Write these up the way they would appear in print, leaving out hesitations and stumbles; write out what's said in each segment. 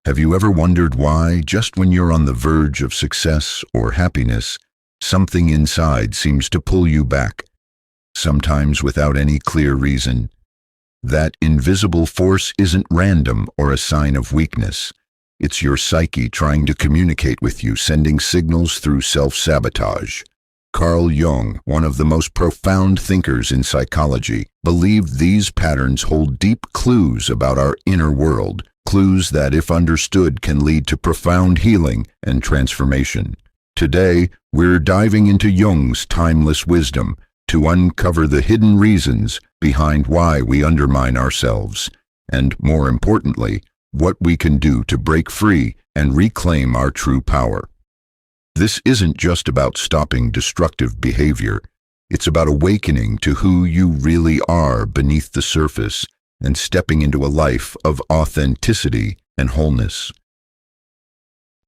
Have you ever wondered why, just when you're on the verge of success or happiness, something inside seems to pull you back, sometimes without any clear reason? That invisible force isn't random or a sign of weakness. It's your psyche trying to communicate with you, sending signals through self-sabotage. Carl Jung, one of the most profound thinkers in psychology, believed these patterns hold deep clues about our inner world, clues that, if understood, can lead to profound healing and transformation. Today, we're diving into Jung's timeless wisdom to uncover the hidden reasons behind why we undermine ourselves, and, more importantly, what we can do to break free and reclaim our true power. This isn't just about stopping destructive behavior. It's about awakening to who you really are beneath the surface and stepping into a life of authenticity and wholeness.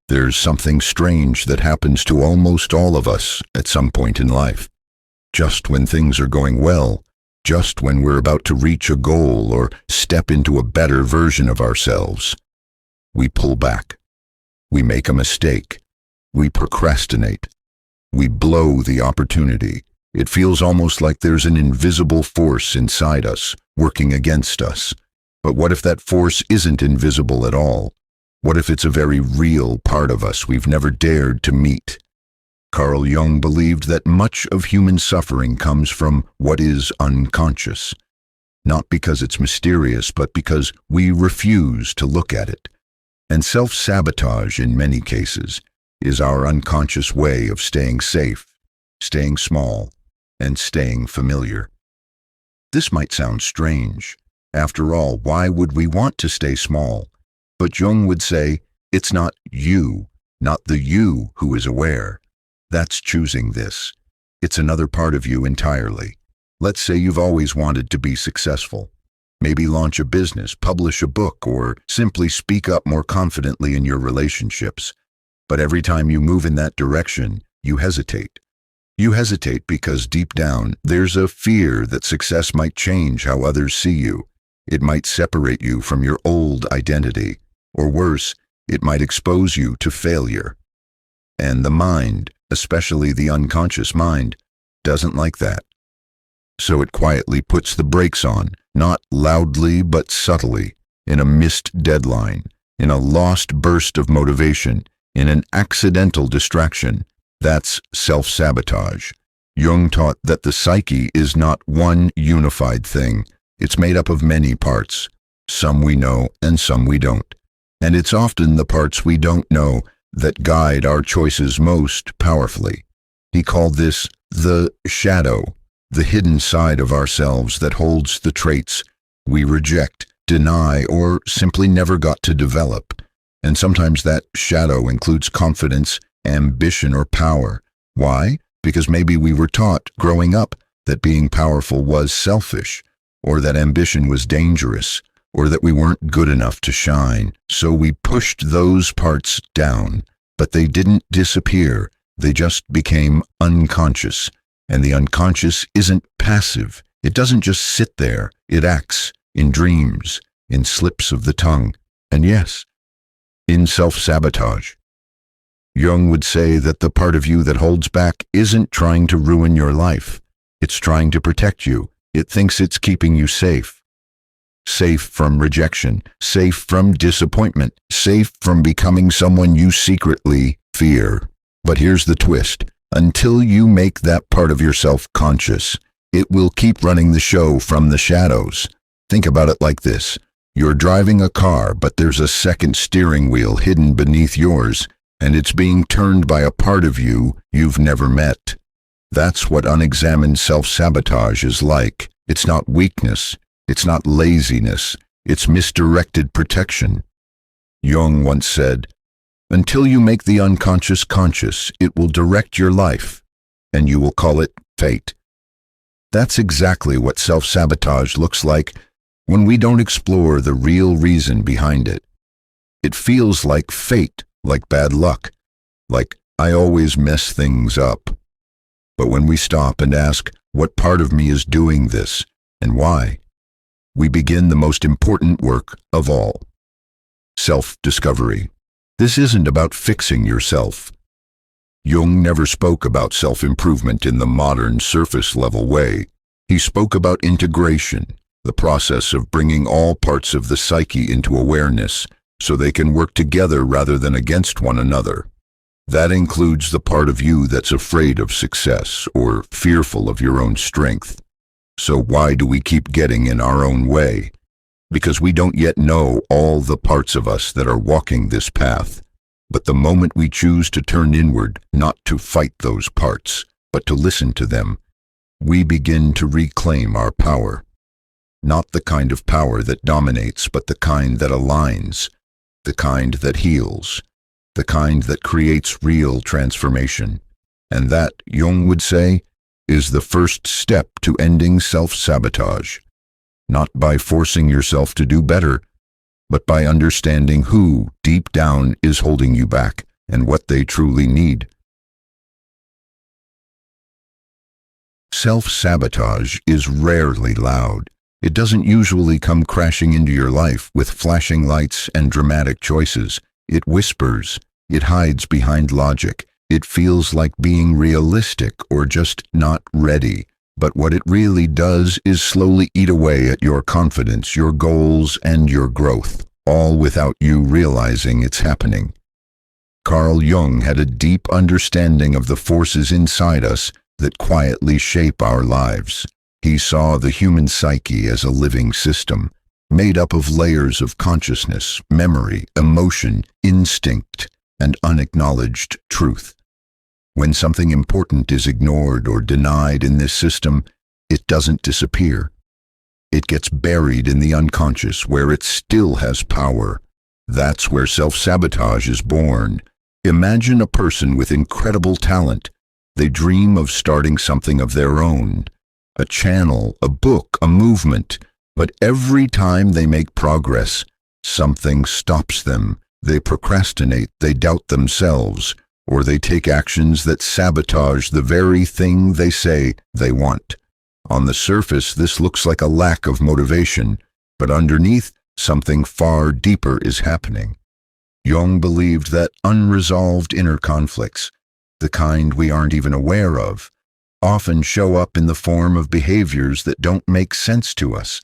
There's something strange that happens to almost all of us at some point in life. Just when things are going well, just when we're about to reach a goal or step into a better version of ourselves, we pull back. We make a mistake. We procrastinate. We blow the opportunity. It feels almost like there's an invisible force inside us, working against us. But what if that force isn't invisible at all? What if it's a very real part of us we've never dared to meet? Carl Jung believed that much of human suffering comes from what is unconscious, not because it's mysterious, but because we refuse to look at it. And self-sabotage, in many cases, is our unconscious way of staying safe, staying small, and staying familiar. This might sound strange. After all, why would we want to stay small? But Jung would say, it's not you, not the you who is aware. That's choosing this. It's another part of you entirely. Let's say you've always wanted to be successful. Maybe launch a business, publish a book, or simply speak up more confidently in your relationships. But every time you move in that direction, you hesitate. You hesitate because deep down, there's a fear that success might change how others see you. It might separate you from your old identity. Or worse, it might expose you to failure. And the mind, especially the unconscious mind, doesn't like that. So it quietly puts the brakes on, not loudly but subtly, in a missed deadline, in a lost burst of motivation, in an accidental distraction. That's self-sabotage. Jung taught that the psyche is not one unified thing. It's made up of many parts. Some we know and some we don't. And it's often the parts we don't know that guide our choices most powerfully. He called this the shadow, the hidden side of ourselves that holds the traits we reject, deny, or simply never got to develop. And sometimes that shadow includes confidence, ambition, or power. Why? Because maybe we were taught growing up that being powerful was selfish, or that ambition was dangerous, or that we weren't good enough to shine. So we pushed those parts down, but they didn't disappear. They just became unconscious. And the unconscious isn't passive. It doesn't just sit there. It acts in dreams, in slips of the tongue, and yes, in self-sabotage. Jung would say that the part of you that holds back isn't trying to ruin your life. It's trying to protect you. It thinks it's keeping you safe. Safe from rejection, safe from disappointment, safe from becoming someone you secretly fear. But here's the twist. Until you make that part of yourself conscious, it will keep running the show from the shadows. Think about it like this. You're driving a car, but there's a second steering wheel hidden beneath yours, and it's being turned by a part of you you've never met. That's what unexamined self-sabotage is like. It's not weakness. It's not laziness. It's misdirected protection. Jung once said, "Until you make the unconscious conscious, it will direct your life, and you will call it fate." That's exactly what self-sabotage looks like when we don't explore the real reason behind it. It feels like fate, like bad luck, like I always mess things up. But when we stop and ask, what part of me is doing this, and why, we begin the most important work of all. Self-discovery. This isn't about fixing yourself. Jung never spoke about self-improvement in the modern surface-level way. He spoke about integration, the process of bringing all parts of the psyche into awareness so they can work together rather than against one another. That includes the part of you that's afraid of success or fearful of your own strength. So why do we keep getting in our own way? Because we don't yet know all the parts of us that are walking this path. But the moment we choose to turn inward, not to fight those parts, but to listen to them, we begin to reclaim our power. Not the kind of power that dominates, but the kind that aligns, the kind that heals, the kind that creates real transformation. And that, Jung would say, is the first step to ending self-sabotage. Not by forcing yourself to do better, but by understanding who, deep down, is holding you back and what they truly need. Self-sabotage is rarely loud. It doesn't usually come crashing into your life with flashing lights and dramatic choices. It whispers. It hides behind logic. It feels like being realistic or just not ready. But what it really does is slowly eat away at your confidence, your goals, and your growth, all without you realizing it's happening. Carl Jung had a deep understanding of the forces inside us that quietly shape our lives. He saw the human psyche as a living system, made up of layers of consciousness, memory, emotion, instinct, and unacknowledged truth. When something important is ignored or denied in this system, it doesn't disappear. It gets buried in the unconscious where it still has power. That's where self-sabotage is born. Imagine a person with incredible talent. They dream of starting something of their own. A channel, a book, a movement. But every time they make progress, something stops them. They procrastinate, they doubt themselves, or they take actions that sabotage the very thing they say they want. On the surface, this looks like a lack of motivation, but underneath, something far deeper is happening. Jung believed that unresolved inner conflicts, the kind we aren't even aware of, often show up in the form of behaviors that don't make sense to us.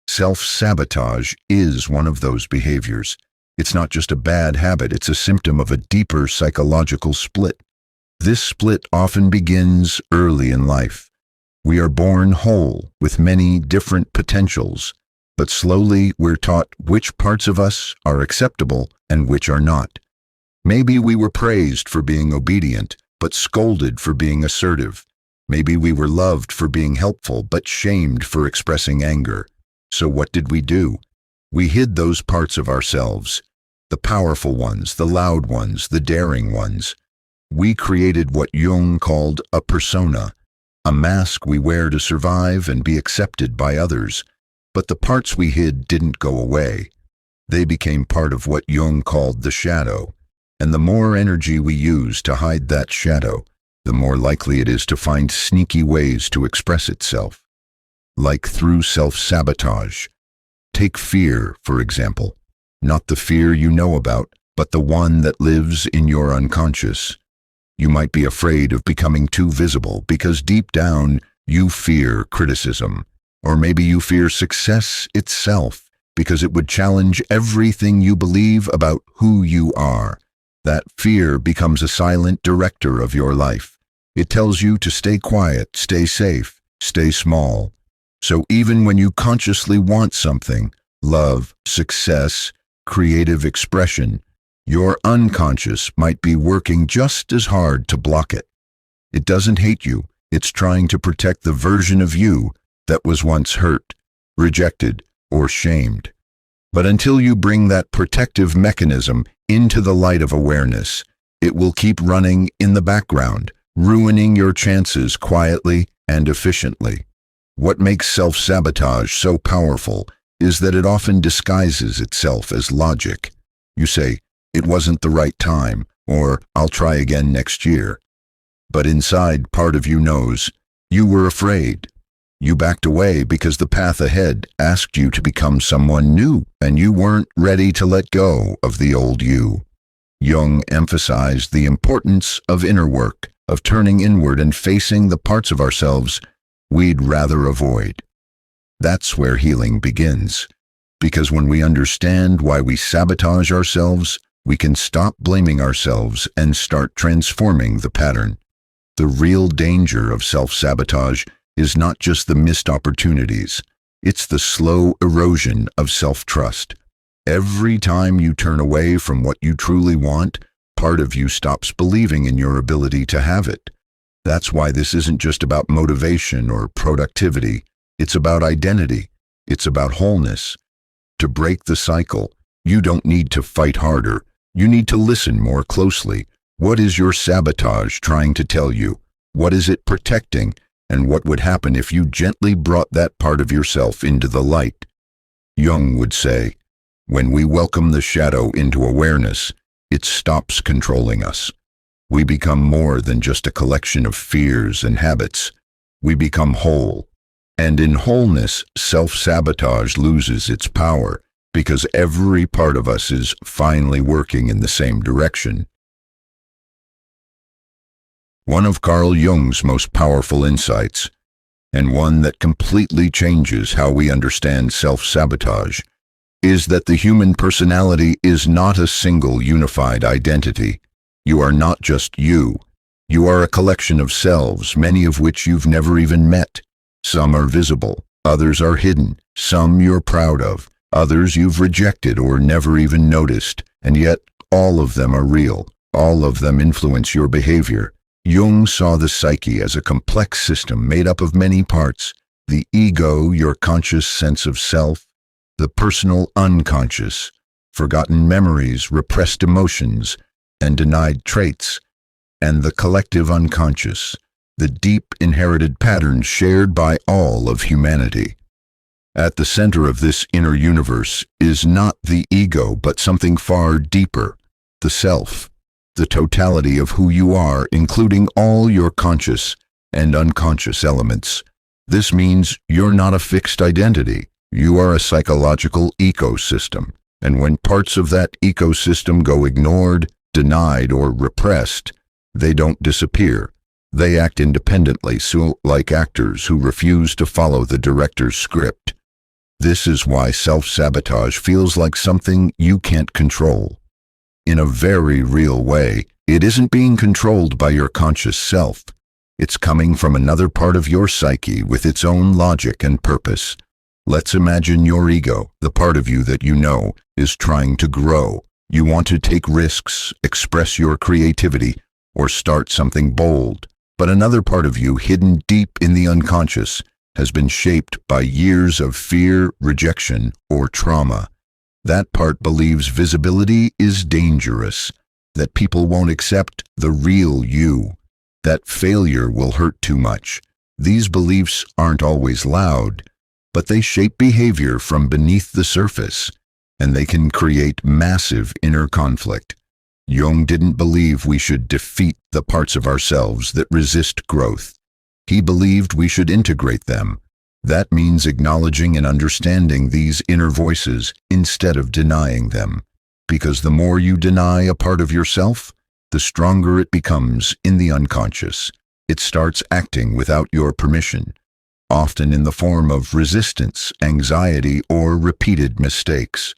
Self-sabotage is one of those behaviors. It's not just a bad habit, it's a symptom of a deeper psychological split. This split often begins early in life. We are born whole with many different potentials, but slowly we're taught which parts of us are acceptable and which are not. Maybe we were praised for being obedient, but scolded for being assertive. Maybe we were loved for being helpful, but shamed for expressing anger. So what did we do? We hid those parts of ourselves. The powerful ones, the loud ones, the daring ones. We created what Jung called a persona, a mask we wear to survive and be accepted by others. But the parts we hid didn't go away. They became part of what Jung called the shadow. And the more energy we use to hide that shadow, the more likely it is to find sneaky ways to express itself. Like through self-sabotage. Take fear, for example. Not the fear you know about, but the one that lives in your unconscious. You might be afraid of becoming too visible because deep down you fear criticism. Or maybe you fear success itself because it would challenge everything you believe about who you are. That fear becomes a silent director of your life. It tells you to stay quiet, stay safe, stay small. So even when you consciously want something, love, success, creative expression, your unconscious might be working just as hard to block it. It doesn't hate you, it's trying to protect the version of you that was once hurt, rejected, or shamed. But until you bring that protective mechanism into the light of awareness, it will keep running in the background, ruining your chances quietly and efficiently. What makes self-sabotage so powerful is that it often disguises itself as logic. You say, "It wasn't the right time," or "I'll try again next year." But inside, part of you knows, you were afraid. You backed away because the path ahead asked you to become someone new, and you weren't ready to let go of the old you. Jung emphasized the importance of inner work, of turning inward and facing the parts of ourselves we'd rather avoid. That's where healing begins, because when we understand why we sabotage ourselves, we can stop blaming ourselves and start transforming the pattern. The real danger of self-sabotage is not just the missed opportunities, it's the slow erosion of self-trust. Every time you turn away from what you truly want, part of you stops believing in your ability to have it. That's why this isn't just about motivation or productivity, it's about identity, it's about wholeness. To break the cycle, you don't need to fight harder, you need to listen more closely. What is your sabotage trying to tell you? What is it protecting? And what would happen if you gently brought that part of yourself into the light? Jung would say, when we welcome the shadow into awareness, it stops controlling us. We become more than just a collection of fears and habits. We become whole. And in wholeness, self-sabotage loses its power because every part of us is finally working in the same direction. One of Carl Jung's most powerful insights, and one that completely changes how we understand self-sabotage, is that the human personality is not a single unified identity. You are not just you. You are a collection of selves, many of which you've never even met. Some are visible, others are hidden, some you're proud of, others you've rejected or never even noticed, and yet all of them are real. All of them influence your behavior. Jung saw the psyche as a complex system made up of many parts: the ego, your conscious sense of self; the personal unconscious, forgotten memories, repressed emotions, and denied traits; and the collective unconscious, the deep inherited patterns shared by all of humanity. At the center of this inner universe is not the ego, but something far deeper, the self. The totality of who you are, including all your conscious and unconscious elements. This means you're not a fixed identity. You are a psychological ecosystem. And when parts of that ecosystem go ignored, denied, or repressed, they don't disappear. They act independently, so like actors who refuse to follow the director's script. This is why self-sabotage feels like something you can't control. In a very real way, it isn't being controlled by your conscious self. It's coming from another part of your psyche with its own logic and purpose. Let's imagine your ego, the part of you that you know, is trying to grow. You want to take risks, express your creativity, or start something bold. But another part of you, hidden deep in the unconscious, has been shaped by years of fear, rejection, or trauma. That part believes visibility is dangerous, that people won't accept the real you, that failure will hurt too much. These beliefs aren't always loud, but they shape behavior from beneath the surface, and they can create massive inner conflict. Jung didn't believe we should defeat the parts of ourselves that resist growth. He believed we should integrate them. That means acknowledging and understanding these inner voices instead of denying them. Because the more you deny a part of yourself, the stronger it becomes in the unconscious. It starts acting without your permission, often in the form of resistance, anxiety, or repeated mistakes.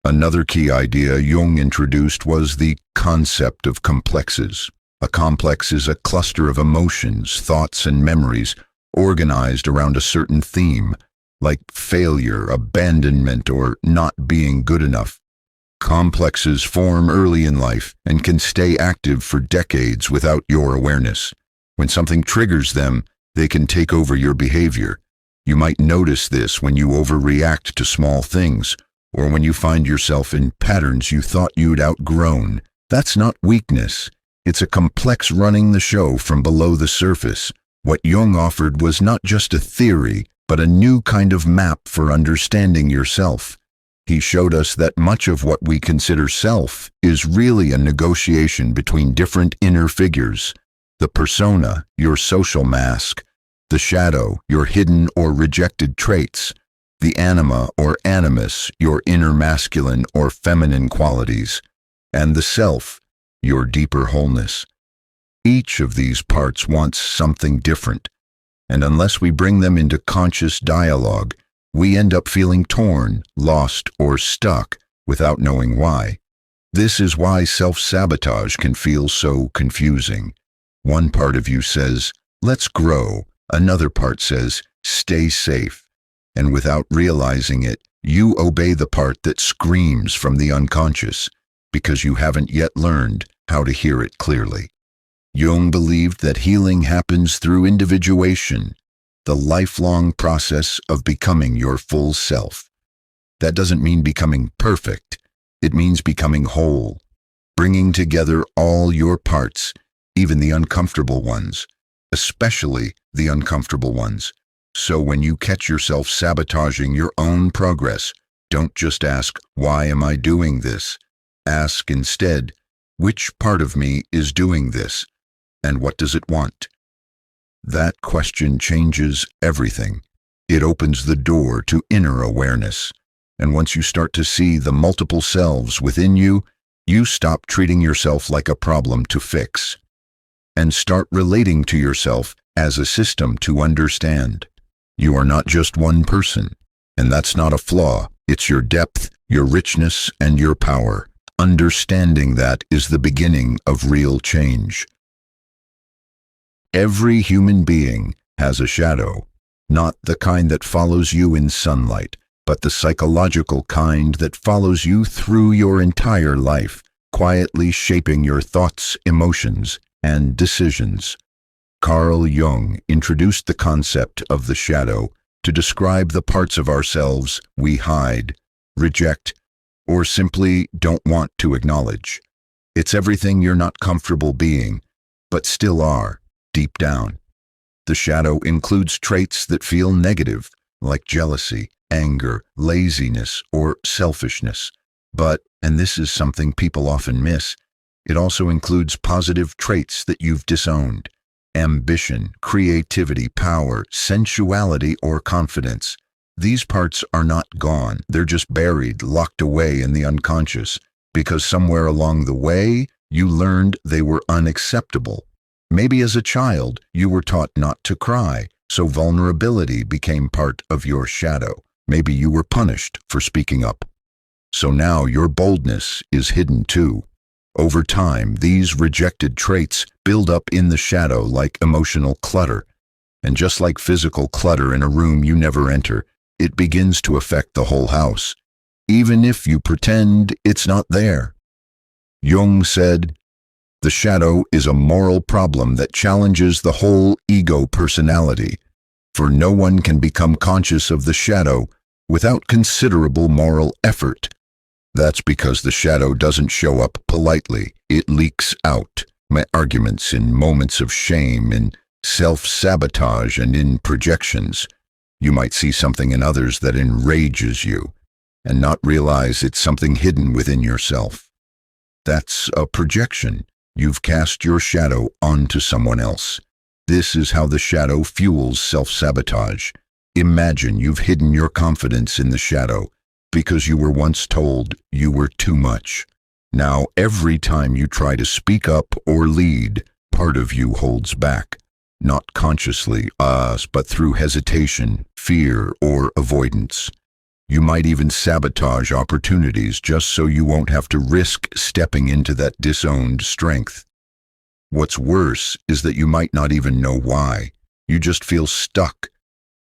Another key idea Jung introduced was the concept of complexes. A complex is a cluster of emotions, thoughts, and memories organized around a certain theme, like failure, abandonment, or not being good enough. Complexes form early in life and can stay active for decades without your awareness. When something triggers them, they can take over your behavior. You might notice this when you overreact to small things, or when you find yourself in patterns you thought you'd outgrown. That's not weakness. It's a complex running the show from below the surface. What Jung offered was not just a theory, but a new kind of map for understanding yourself. He showed us that much of what we consider self is really a negotiation between different inner figures. The persona, your social mask, The shadow, your hidden or rejected traits. The anima or animus, your inner masculine or feminine qualities. And the self, your deeper wholeness. Each of these parts wants something different, and unless we bring them into conscious dialogue, we end up feeling torn, lost, or stuck without knowing why. This is why self-sabotage can feel so confusing. One part of you says, let's grow. Another part says, stay safe. And without realizing it, you obey the part that screams from the unconscious, because you haven't yet learned how to hear it clearly. Jung believed that healing happens through individuation, the lifelong process of becoming your full self. That doesn't mean becoming perfect. It means becoming whole, bringing together all your parts, even the uncomfortable ones, especially the uncomfortable ones. So when you catch yourself sabotaging your own progress, don't just ask, why am I doing this? Ask instead, which part of me is doing this, and what does it want? That question changes everything. It opens the door to inner awareness. And once you start to see the multiple selves within you, you stop treating yourself like a problem to fix, and start relating to yourself as a system to understand. You are not just one person, and that's not a flaw. It's your depth, your richness, and your power. Understanding that is the beginning of real change. Every human being has a shadow, not the kind that follows you in sunlight, but the psychological kind that follows you through your entire life, quietly shaping your thoughts, emotions, and decisions. Carl Jung introduced the concept of the shadow to describe the parts of ourselves we hide, reject, or simply don't want to acknowledge. It's everything you're not comfortable being, but still are, deep down. The shadow includes traits that feel negative, like jealousy, anger, laziness, or selfishness. But, and this is something people often miss, it also includes positive traits that you've disowned. Ambition, creativity, power, sensuality, or confidence. These parts are not gone. They're just buried, locked away in the unconscious, because somewhere along the way, you learned they were unacceptable. Maybe as a child, you were taught not to cry, so vulnerability became part of your shadow. Maybe you were punished for speaking up. So now your boldness is hidden too. Over time, these rejected traits build up in the shadow like emotional clutter. And just like physical clutter in a room you never enter, it begins to affect the whole house, even if you pretend it's not there. Jung said, the shadow is a moral problem that challenges the whole ego personality, for no one can become conscious of the shadow without considerable moral effort. That's because the shadow doesn't show up politely. It leaks out. My arguments in moments of shame, in self-sabotage, and in projections. You might see something in others that enrages you, and not realize it's something hidden within yourself. That's a projection. You've cast your shadow onto someone else. This is how the shadow fuels self-sabotage. Imagine you've hidden your confidence in the shadow because you were once told you were too much. Now, every time you try to speak up or lead, part of you holds back. Not consciously, but through hesitation, fear, or avoidance. You might even sabotage opportunities just so you won't have to risk stepping into that disowned strength. What's worse is that you might not even know why. You just feel stuck.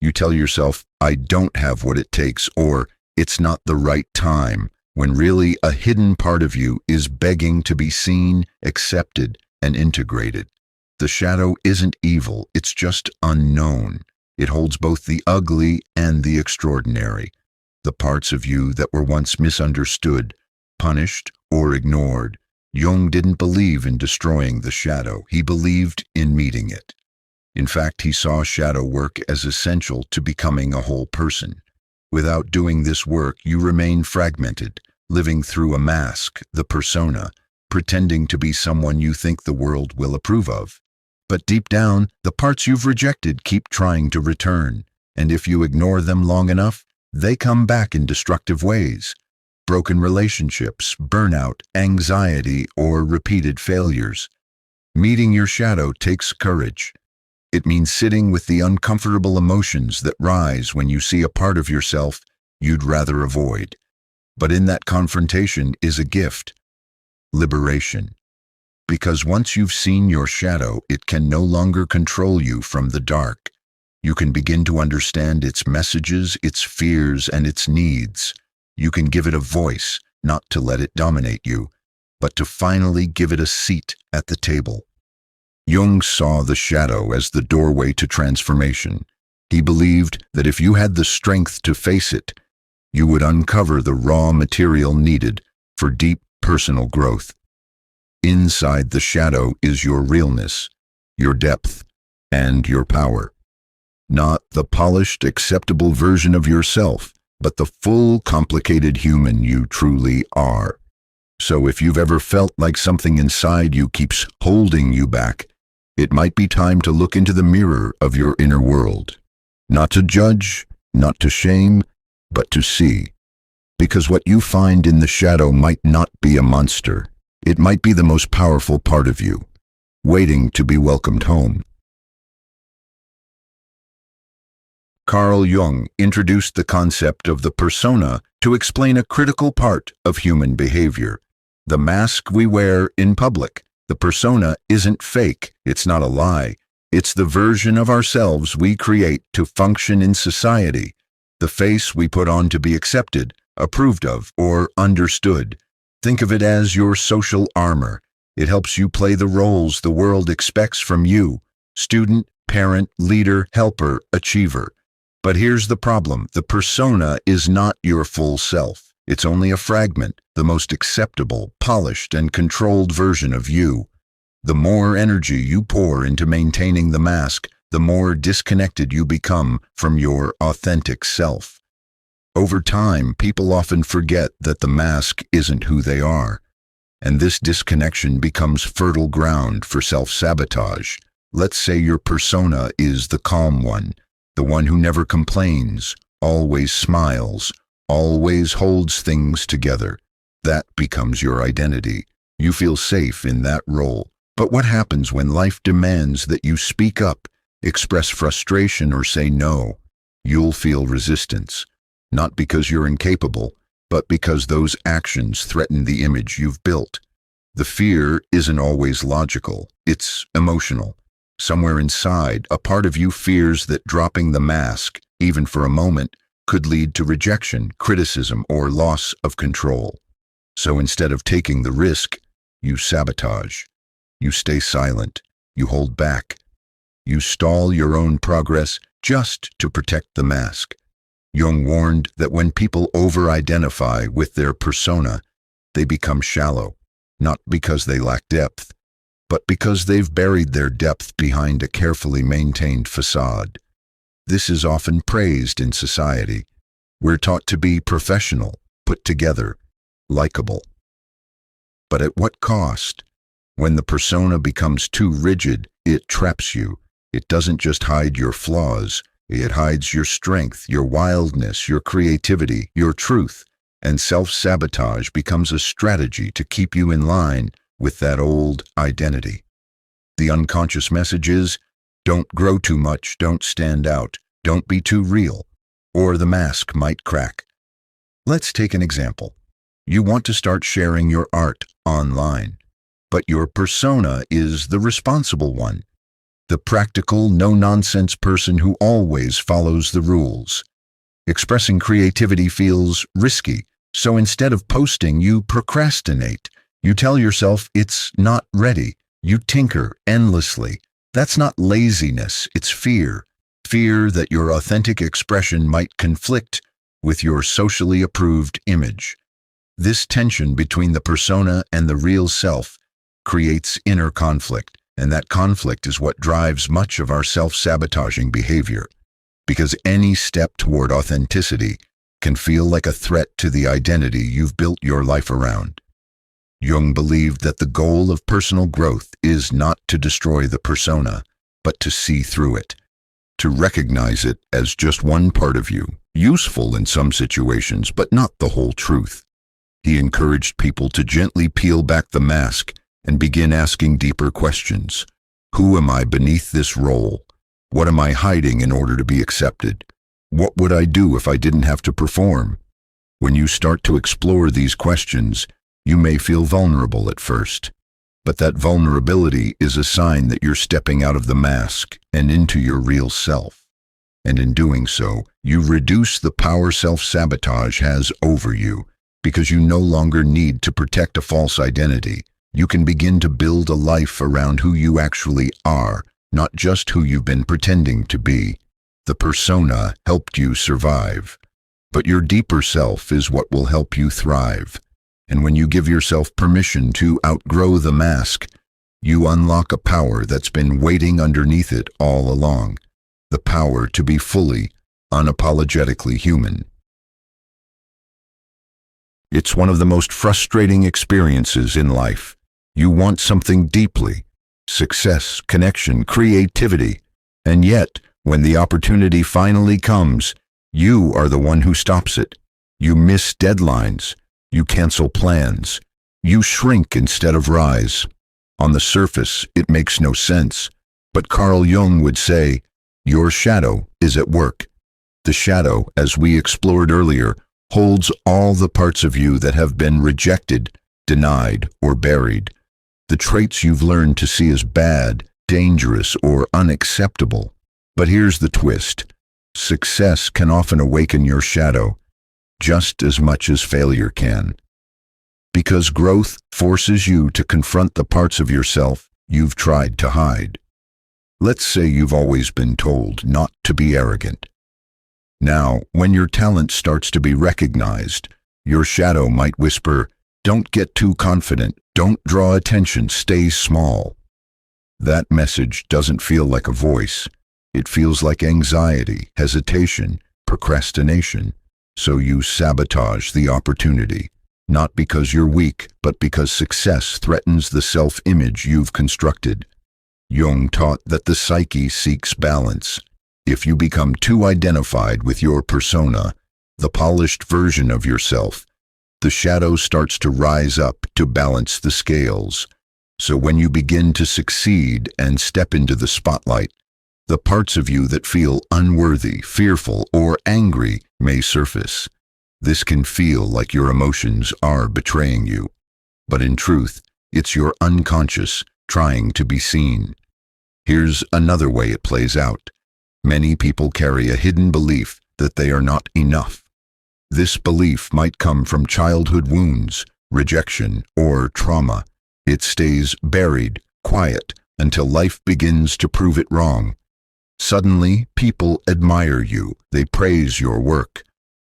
You tell yourself, I don't have what it takes, or it's not the right time, when really a hidden part of you is begging to be seen, accepted, and integrated. The shadow isn't evil, it's just unknown. It holds both the ugly and the extraordinary. The parts of you that were once misunderstood, punished, or ignored. Jung didn't believe in destroying the shadow. He believed in meeting it. In fact, he saw shadow work as essential to becoming a whole person. Without doing this work, you remain fragmented, living through a mask, the persona, pretending to be someone you think the world will approve of. But deep down, the parts you've rejected keep trying to return. And if you ignore them long enough, they come back in destructive ways. Broken relationships, burnout, anxiety, or repeated failures. Meeting your shadow takes courage. It means sitting with the uncomfortable emotions that rise when you see a part of yourself you'd rather avoid. But in that confrontation is a gift: liberation. Because once you've seen your shadow, it can no longer control you from the dark. You can begin to understand its messages, its fears, and its needs. You can give it a voice, not to let it dominate you, but to finally give it a seat at the table. Jung saw the shadow as the doorway to transformation. He believed that if you had the strength to face it, you would uncover the raw material needed for deep personal growth. Inside the shadow is your realness, your depth, and your power. Not the polished, acceptable version of yourself, but the full, complicated human you truly are. So if you've ever felt like something inside you keeps holding you back, it might be time to look into the mirror of your inner world. Not to judge, not to shame, but to see. Because what you find in the shadow might not be a monster. It might be the most powerful part of you, waiting to be welcomed home. Carl Jung introduced the concept of the persona to explain a critical part of human behavior: the mask we wear in public. The persona isn't fake, it's not a lie. It's the version of ourselves we create to function in society, the face we put on to be accepted, approved of, or understood. Think of it as your social armor. It helps you play the roles the world expects from you: student, parent, leader, helper, achiever. But here's the problem: the persona is not your full self. It's only a fragment, the most acceptable, polished, and controlled version of you. The more energy you pour into maintaining the mask, the more disconnected you become from your authentic self. Over time, people often forget that the mask isn't who they are, and this disconnection becomes fertile ground for self-sabotage. Let's say your persona is the calm one, the one who never complains, always smiles, always holds things together. That becomes your identity. You feel safe in that role. But what happens when life demands that you speak up, express frustration, or say no? You'll feel resistance. Not because you're incapable, but because those actions threaten the image you've built. The fear isn't always logical, it's emotional. Somewhere inside, a part of you fears that dropping the mask, even for a moment, could lead to rejection, criticism, or loss of control. So instead of taking the risk, you sabotage. You stay silent. You hold back. You stall your own progress just to protect the mask. Jung warned that when people over-identify with their persona, they become shallow, not because they lack depth, but because they've buried their depth behind a carefully maintained facade. This is often praised in society. We're taught to be professional, put together, likable. But at what cost? When the persona becomes too rigid, it traps you. It doesn't just hide your flaws. It hides your strength, your wildness, your creativity, your truth, and self-sabotage becomes a strategy to keep you in line with that old identity. The unconscious message is, don't grow too much, don't stand out, don't be too real, or the mask might crack. Let's take an example. You want to start sharing your art online, but your persona is the responsible one. The practical, no-nonsense person who always follows the rules. Expressing creativity feels risky, so instead of posting, you procrastinate. You tell yourself it's not ready. You tinker endlessly. That's not laziness, it's fear. Fear that your authentic expression might conflict with your socially approved image. This tension between the persona and the real self creates inner conflict. And that conflict is what drives much of our self-sabotaging behavior, because any step toward authenticity can feel like a threat to the identity you've built your life around. Jung believed that the goal of personal growth is not to destroy the persona, but to see through it, to recognize it as just one part of you, useful in some situations, but not the whole truth. He encouraged people to gently peel back the mask and begin asking deeper questions. Who am I beneath this role? What am I hiding in order to be accepted? What would I do if I didn't have to perform? When you start to explore these questions, you may feel vulnerable at first, but that vulnerability is a sign that you're stepping out of the mask and into your real self. And in doing so, you reduce the power self-sabotage has over you, because you no longer need to protect a false identity. You can begin to build a life around who you actually are, not just who you've been pretending to be. The persona helped you survive, but your deeper self is what will help you thrive. And when you give yourself permission to outgrow the mask, you unlock a power that's been waiting underneath it all along. The power to be fully, unapologetically human. It's one of the most frustrating experiences in life. You want something deeply, success, connection, creativity, and yet, when the opportunity finally comes, you are the one who stops it. You miss deadlines. You cancel plans. You shrink instead of rise. On the surface, it makes no sense, but Carl Jung would say, your shadow is at work. The shadow, as we explored earlier, holds all the parts of you that have been rejected, denied, or buried. The traits you've learned to see as bad, dangerous, or unacceptable. But here's the twist. Success can often awaken your shadow, just as much as failure can. Because growth forces you to confront the parts of yourself you've tried to hide. Let's say you've always been told not to be arrogant. Now, when your talent starts to be recognized, your shadow might whisper, don't get too confident, don't draw attention, stay small. That message doesn't feel like a voice. It feels like anxiety, hesitation, procrastination. So you sabotage the opportunity, not because you're weak, but because success threatens the self-image you've constructed. Jung taught that the psyche seeks balance. If you become too identified with your persona, the polished version of yourself, the shadow starts to rise up to balance the scales. So when you begin to succeed and step into the spotlight, the parts of you that feel unworthy, fearful, or angry may surface. This can feel like your emotions are betraying you, but in truth, it's your unconscious trying to be seen. Here's another way it plays out. Many people carry a hidden belief that they are not enough. This belief might come from childhood wounds, rejection, or trauma. It stays buried, quiet, until life begins to prove it wrong. Suddenly, people admire you, they praise your work.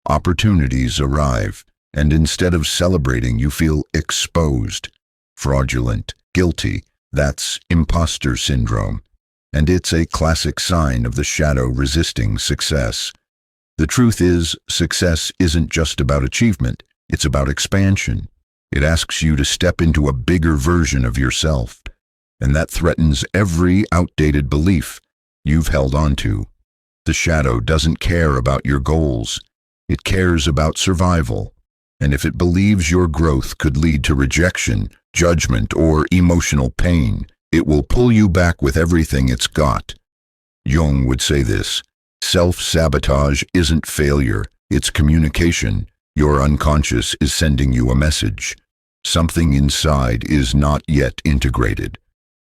Opportunities arrive, and instead of celebrating, you feel exposed, fraudulent, guilty. That's imposter syndrome, and it's a classic sign of the shadow resisting success. The truth is, success isn't just about achievement, it's about expansion. It asks you to step into a bigger version of yourself, and that threatens every outdated belief you've held on to. The shadow doesn't care about your goals. It cares about survival. And if it believes your growth could lead to rejection, judgment, or emotional pain, it will pull you back with everything it's got. Jung would say this, self-sabotage isn't failure, it's communication. Your unconscious is sending you a message. Something inside is not yet integrated.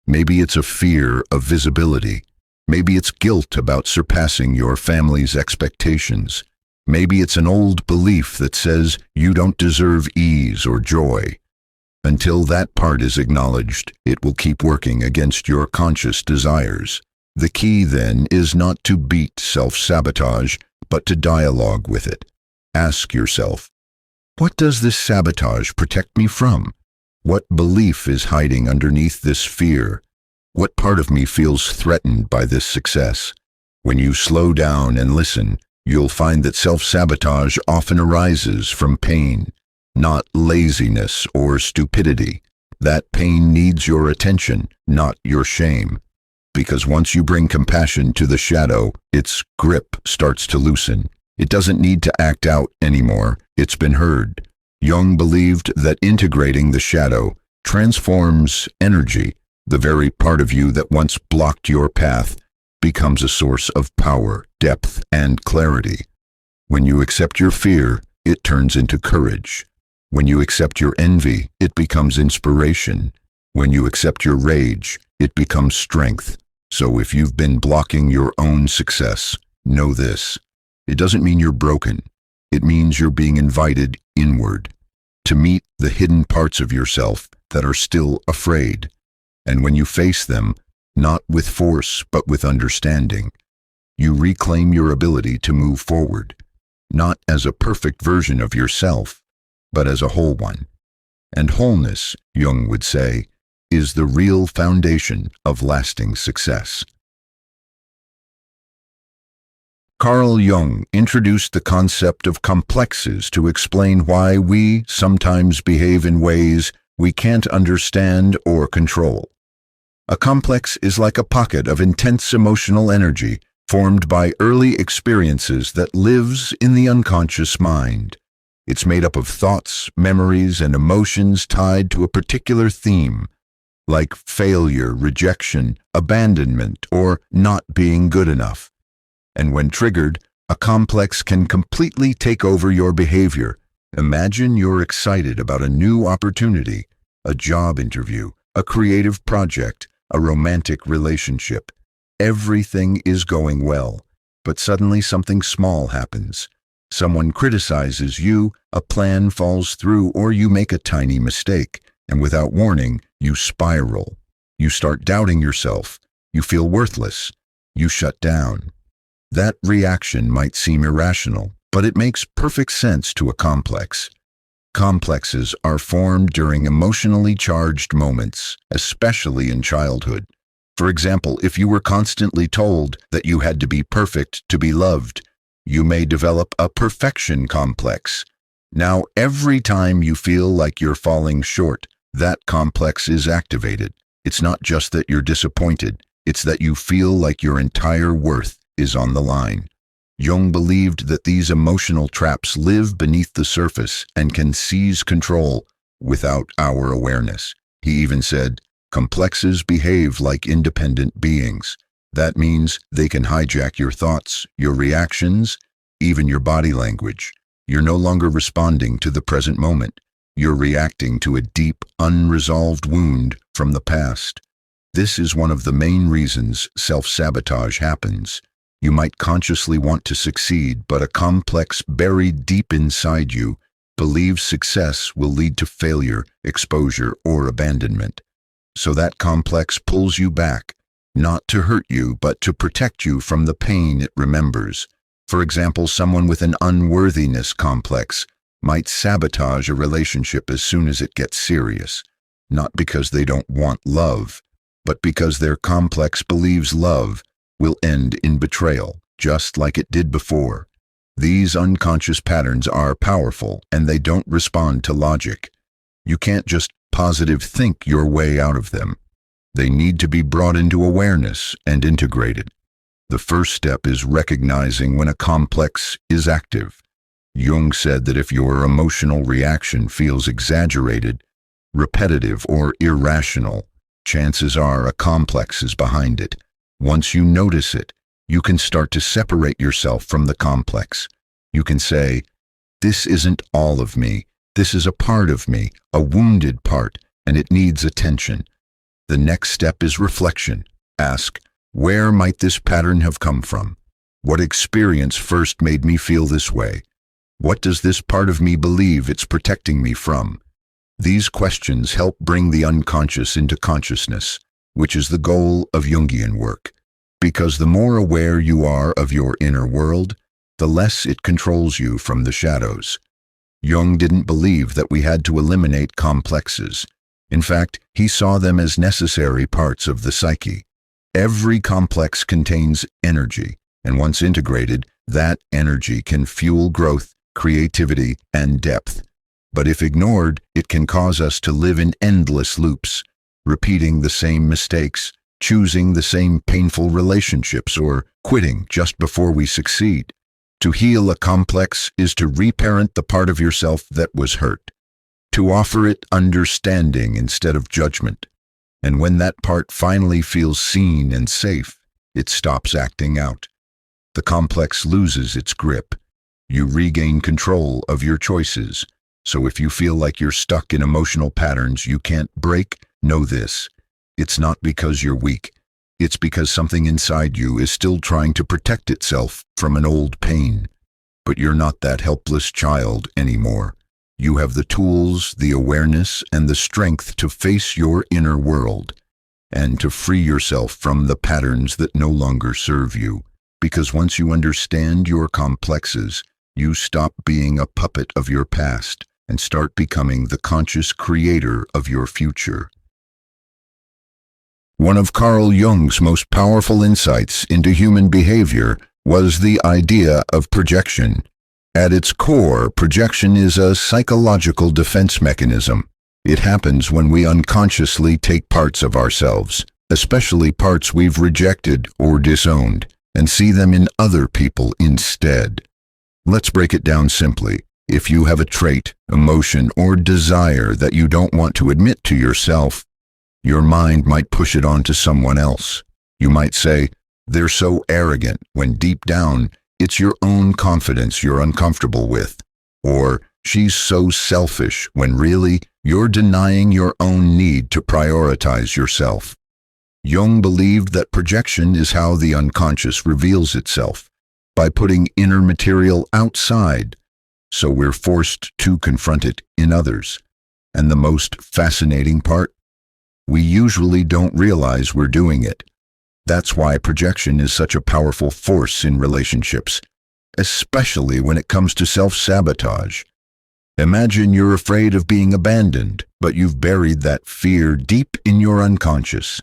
Maybe it's a fear of visibility. Maybe it's guilt about surpassing your family's expectations. Maybe it's an old belief that says you don't deserve ease or joy. Until that part is acknowledged, it will keep working against your conscious desires. The key, then, is not to beat self-sabotage, but to dialogue with it. Ask yourself, what does this sabotage protect me from? What belief is hiding underneath this fear? What part of me feels threatened by this success? When you slow down and listen, you'll find that self-sabotage often arises from pain, not laziness or stupidity. That pain needs your attention, not your shame. Because once you bring compassion to the shadow, its grip starts to loosen. It doesn't need to act out anymore. It's been heard. Jung believed that integrating the shadow transforms energy. The very part of you that once blocked your path becomes a source of power, depth, and clarity. When you accept your fear, it turns into courage. When you accept your envy, it becomes inspiration. When you accept your rage, it becomes strength. So if you've been blocking your own success, know this. It doesn't mean you're broken. It means you're being invited inward to meet the hidden parts of yourself that are still afraid. And when you face them, not with force but with understanding, you reclaim your ability to move forward, not as a perfect version of yourself, but as a whole one. And wholeness, Jung would say, is the real foundation of lasting success. Carl Jung introduced the concept of complexes to explain why we sometimes behave in ways we can't understand or control. A complex is like a pocket of intense emotional energy formed by early experiences that lives in the unconscious mind. It's made up of thoughts, memories, and emotions tied to a particular theme, like failure, rejection, abandonment, or not being good enough. And when triggered, a complex can completely take over your behavior. Imagine you're excited about a new opportunity, a job interview, a creative project, a romantic relationship. Everything is going well, but suddenly something small happens. Someone criticizes you, a plan falls through, or you make a tiny mistake, and without warning, you spiral. You start doubting yourself. You feel worthless. You shut down. That reaction might seem irrational, but it makes perfect sense to a complex. Complexes are formed during emotionally charged moments, especially in childhood. For example, if you were constantly told that you had to be perfect to be loved, you may develop a perfection complex. Now, every time you feel like you're falling short, that complex is activated. It's not just that you're disappointed, it's that you feel like your entire worth is on the line. Jung believed that these emotional traps live beneath the surface and can seize control without our awareness. He even said, complexes behave like independent beings. That means they can hijack your thoughts, your reactions, even your body language. You're no longer responding to the present moment. You're reacting to a deep, unresolved wound from the past. This is one of the main reasons self-sabotage happens. You might consciously want to succeed, but a complex buried deep inside you believes success will lead to failure, exposure, or abandonment. So that complex pulls you back, not to hurt you, but to protect you from the pain it remembers. For example, someone with an unworthiness complex might sabotage a relationship as soon as it gets serious, not because they don't want love, but because their complex believes love will end in betrayal, just like it did before. These unconscious patterns are powerful, and they don't respond to logic. You can't just positive think your way out of them. They need to be brought into awareness and integrated. The first step is recognizing when a complex is active. Jung said that if your emotional reaction feels exaggerated, repetitive, or irrational, chances are a complex is behind it. Once you notice it, you can start to separate yourself from the complex. You can say, this isn't all of me. This is a part of me, a wounded part, and it needs attention. The next step is reflection. Ask, where might this pattern have come from? What experience first made me feel this way? What does this part of me believe it's protecting me from? These questions help bring the unconscious into consciousness, which is the goal of Jungian work. Because the more aware you are of your inner world, the less it controls you from the shadows. Jung didn't believe that we had to eliminate complexes. In fact, he saw them as necessary parts of the psyche. Every complex contains energy, and once integrated, that energy can fuel growth, creativity, and depth. But if ignored, it can cause us to live in endless loops, repeating the same mistakes, choosing the same painful relationships, or quitting just before we succeed. To heal a complex is to reparent the part of yourself that was hurt, to offer it understanding instead of judgment. And when that part finally feels seen and safe, it stops acting out. The complex loses its grip. You regain control of your choices. So if you feel like you're stuck in emotional patterns you can't break, know this. It's not because you're weak. It's because something inside you is still trying to protect itself from an old pain. But you're not that helpless child anymore. You have the tools, the awareness, and the strength to face your inner world and to free yourself from the patterns that no longer serve you. Because once you understand your complexes, you stop being a puppet of your past and start becoming the conscious creator of your future. One of Carl Jung's most powerful insights into human behavior was the idea of projection. At its core, projection is a psychological defense mechanism. It happens when we unconsciously take parts of ourselves, especially parts we've rejected or disowned, and see them in other people instead. Let's break it down simply. If you have a trait, emotion, or desire that you don't want to admit to yourself, your mind might push it onto someone else. You might say, "They're so arrogant," when deep down, it's your own confidence you're uncomfortable with. Or, "She's so selfish," when really, you're denying your own need to prioritize yourself. Jung believed that projection is how the unconscious reveals itself, by putting inner material outside, so we're forced to confront it in others. And the most fascinating part? We usually don't realize we're doing it. That's why projection is such a powerful force in relationships, especially when it comes to self-sabotage. Imagine you're afraid of being abandoned, but you've buried that fear deep in your unconscious.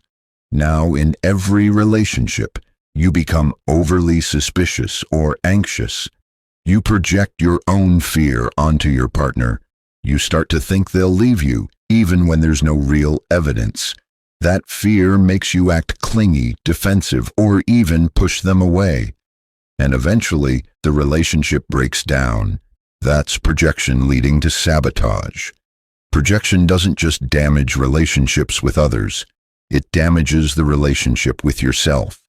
Now, in every relationship, you become overly suspicious or anxious. You project your own fear onto your partner. You start to think they'll leave you, even when there's no real evidence. That fear makes you act clingy, defensive, or even push them away. And eventually, the relationship breaks down. That's projection leading to sabotage. Projection doesn't just damage relationships with others. It damages the relationship with yourself.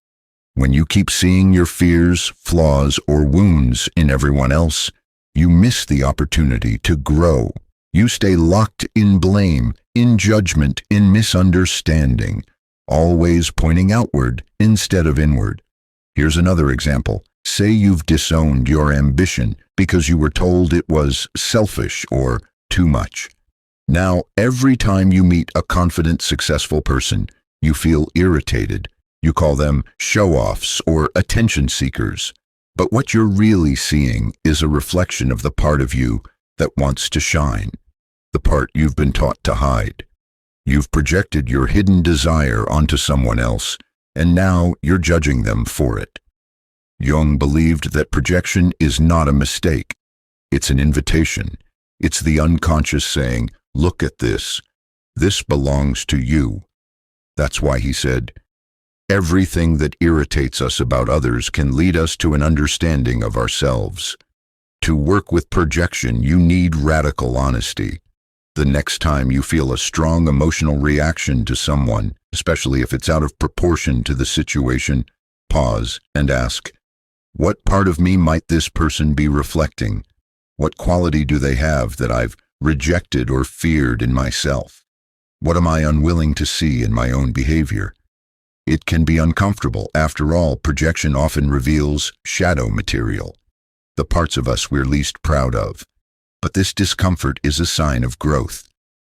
When you keep seeing your fears, flaws, or wounds in everyone else, you miss the opportunity to grow. You stay locked in blame, in judgment, in misunderstanding, always pointing outward instead of inward. Here's another example. Say you've disowned your ambition because you were told it was selfish or too much. Now, every time you meet a confident, successful person, you feel irritated. You call them show-offs or attention seekers. But what you're really seeing is a reflection of the part of you that wants to shine, the part you've been taught to hide. You've projected your hidden desire onto someone else, and now you're judging them for it. Jung believed that projection is not a mistake. It's an invitation. It's the unconscious saying, "Look at this. This belongs to you." That's why he said, "Everything that irritates us about others can lead us to an understanding of ourselves." To work with projection, you need radical honesty. The next time you feel a strong emotional reaction to someone, especially if it's out of proportion to the situation, pause and ask, what part of me might this person be reflecting? What quality do they have that I've rejected or feared in myself? What am I unwilling to see in my own behavior? It can be uncomfortable. After all, projection often reveals shadow material, the parts of us we're least proud of. But this discomfort is a sign of growth,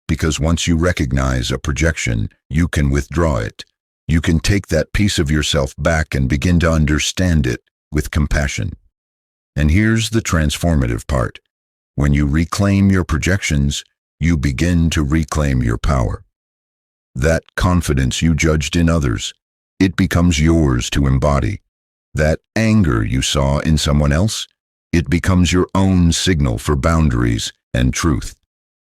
because once you recognize a projection, you can withdraw it. You can take that piece of yourself back and begin to understand it with compassion. And here's the transformative part. When you reclaim your projections, you begin to reclaim your power. That confidence you judged in others, it becomes yours to embody. That anger you saw in someone else, it becomes your own signal for boundaries and truth.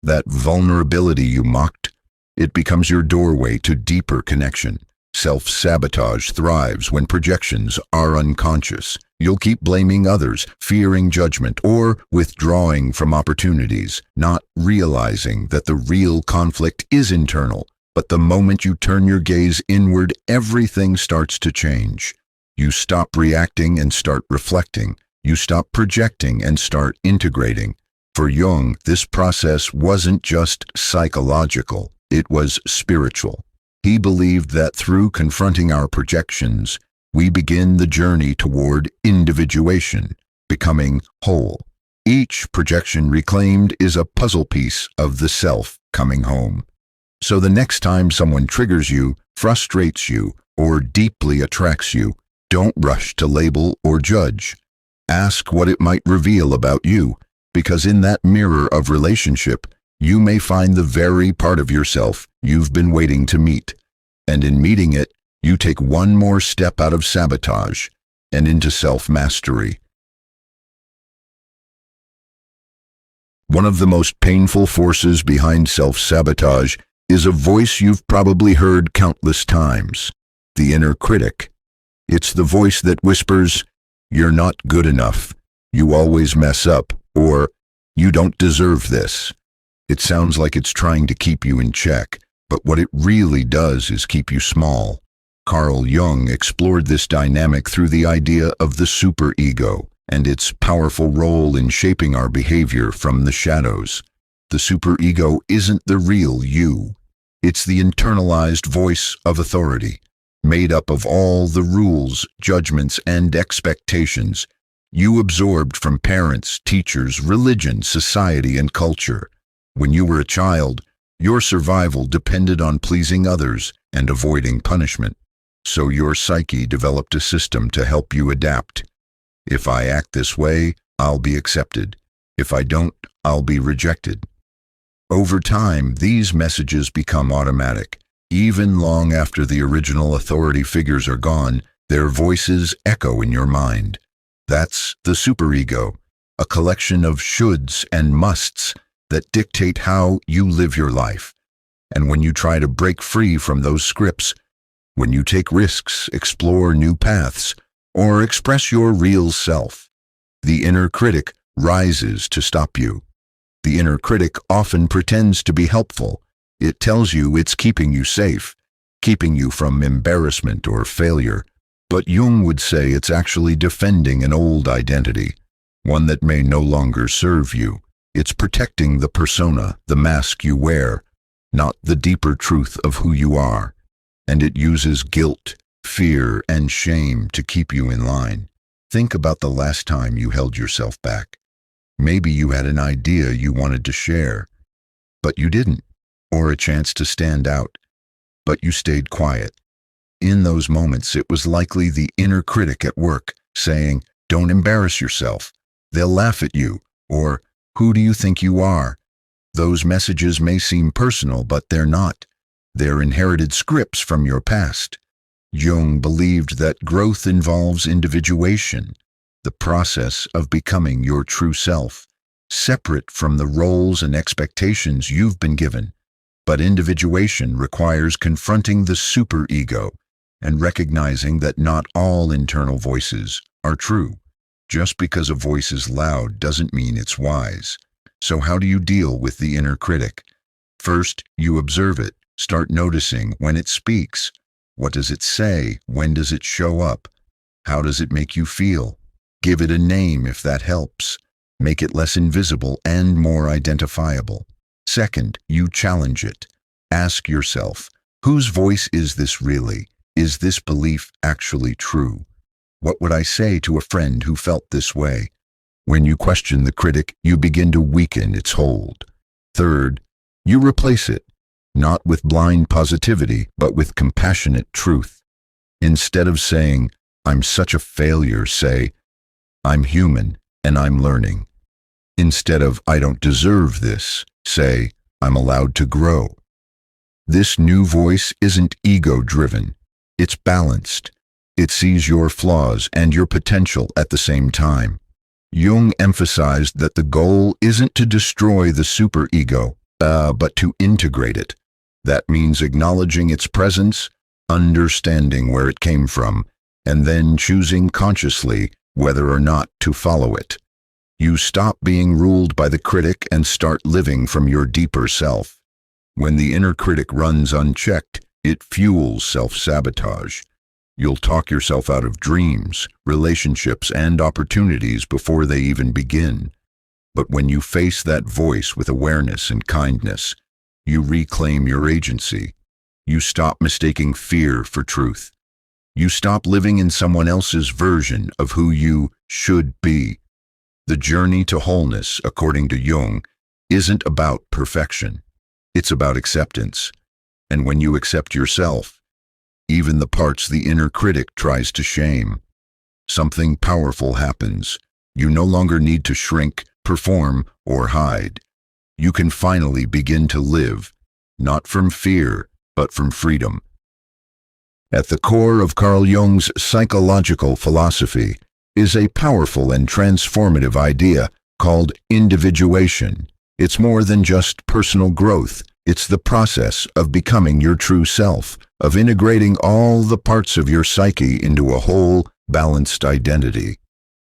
That vulnerability you mocked, it becomes your doorway to deeper connection. Self-sabotage thrives when projections are unconscious. You'll keep blaming others, fearing judgment, or withdrawing from opportunities, not realizing that the real conflict is internal. But the moment you turn your gaze inward, everything starts to change. You stop reacting and start reflecting. You stop projecting and start integrating. For Jung, this process wasn't just psychological, it was spiritual. He believed that through confronting our projections, we begin the journey toward individuation, becoming whole. Each projection reclaimed is a puzzle piece of the self coming home. So the next time someone triggers you, frustrates you, or deeply attracts you, don't rush to label or judge. Ask what it might reveal about you, because in that mirror of relationship, you may find the very part of yourself you've been waiting to meet. And in meeting it, you take one more step out of sabotage and into self-mastery. One of the most painful forces behind self-sabotage is a voice you've probably heard countless times, the inner critic. It's the voice that whispers, "You're not good enough, you always mess up," or "You don't deserve this." It sounds like it's trying to keep you in check, but what it really does is keep you small. Carl Jung explored this dynamic through the idea of the superego and its powerful role in shaping our behavior from the shadows. The superego isn't the real you. It's the internalized voice of authority, made up of all the rules, judgments, and expectations you absorbed from parents, teachers, religion, society, and culture. When you were a child, your survival depended on pleasing others and avoiding punishment. So your psyche developed a system to help you adapt. If I act this way, I'll be accepted. If I don't, I'll be rejected. Over time, these messages become automatic. Even long after the original authority figures are gone, their voices echo in your mind. That's the superego, a collection of shoulds and musts that dictate how you live your life. And when you try to break free from those scripts, when you take risks, explore new paths, or express your real self, the inner critic rises to stop you. The inner critic often pretends to be helpful. It tells you it's keeping you safe, keeping you from embarrassment or failure. But Jung would say it's actually defending an old identity, one that may no longer serve you. It's protecting the persona, the mask you wear, not the deeper truth of who you are. And it uses guilt, fear, and shame to keep you in line. Think about the last time you held yourself back. Maybe you had an idea you wanted to share, but you didn't, or a chance to stand out, but you stayed quiet. In those moments, it was likely the inner critic at work, saying, "Don't embarrass yourself. They'll laugh at you," or "Who do you think you are?" Those messages may seem personal, but they're not. They're inherited scripts from your past. Jung believed that growth involves individuation, the process of becoming your true self, separate from the roles and expectations you've been given. But individuation requires confronting the superego and recognizing that not all internal voices are true. Just because a voice is loud doesn't mean it's wise. So how do you deal with the inner critic? First, you observe it. Start noticing when it speaks. What does it say? When does it show up? How does it make you feel? Give it a name if that helps. Make it less invisible and more identifiable. Second, you challenge it. Ask yourself, whose voice is this really? Is this belief actually true? What would I say to a friend who felt this way? When you question the critic, you begin to weaken its hold. Third, you replace it, not with blind positivity, but with compassionate truth. Instead of saying, "I'm such a failure," say, "I'm human and I'm learning." Instead of "I don't deserve this," say, "I'm allowed to grow." This new voice isn't ego-driven. It's balanced. It sees your flaws and your potential at the same time. Jung emphasized that the goal isn't to destroy the superego, but to integrate it. That means acknowledging its presence, understanding where it came from, and then choosing consciously whether or not to follow it. You stop being ruled by the critic and start living from your deeper self. When the inner critic runs unchecked, it fuels self-sabotage. You'll talk yourself out of dreams, relationships, and opportunities before they even begin. But when you face that voice with awareness and kindness, you reclaim your agency. You stop mistaking fear for truth. You stop living in someone else's version of who you should be. The journey to wholeness, according to Jung, isn't about perfection. It's about acceptance. And when you accept yourself, even the parts the inner critic tries to shame, something powerful happens. You no longer need to shrink, perform, or hide. You can finally begin to live, not from fear, but from freedom. At the core of Carl Jung's psychological philosophy is a powerful and transformative idea called individuation. It's more than just personal growth. It's the process of becoming your true self, of integrating all the parts of your psyche into a whole, balanced identity.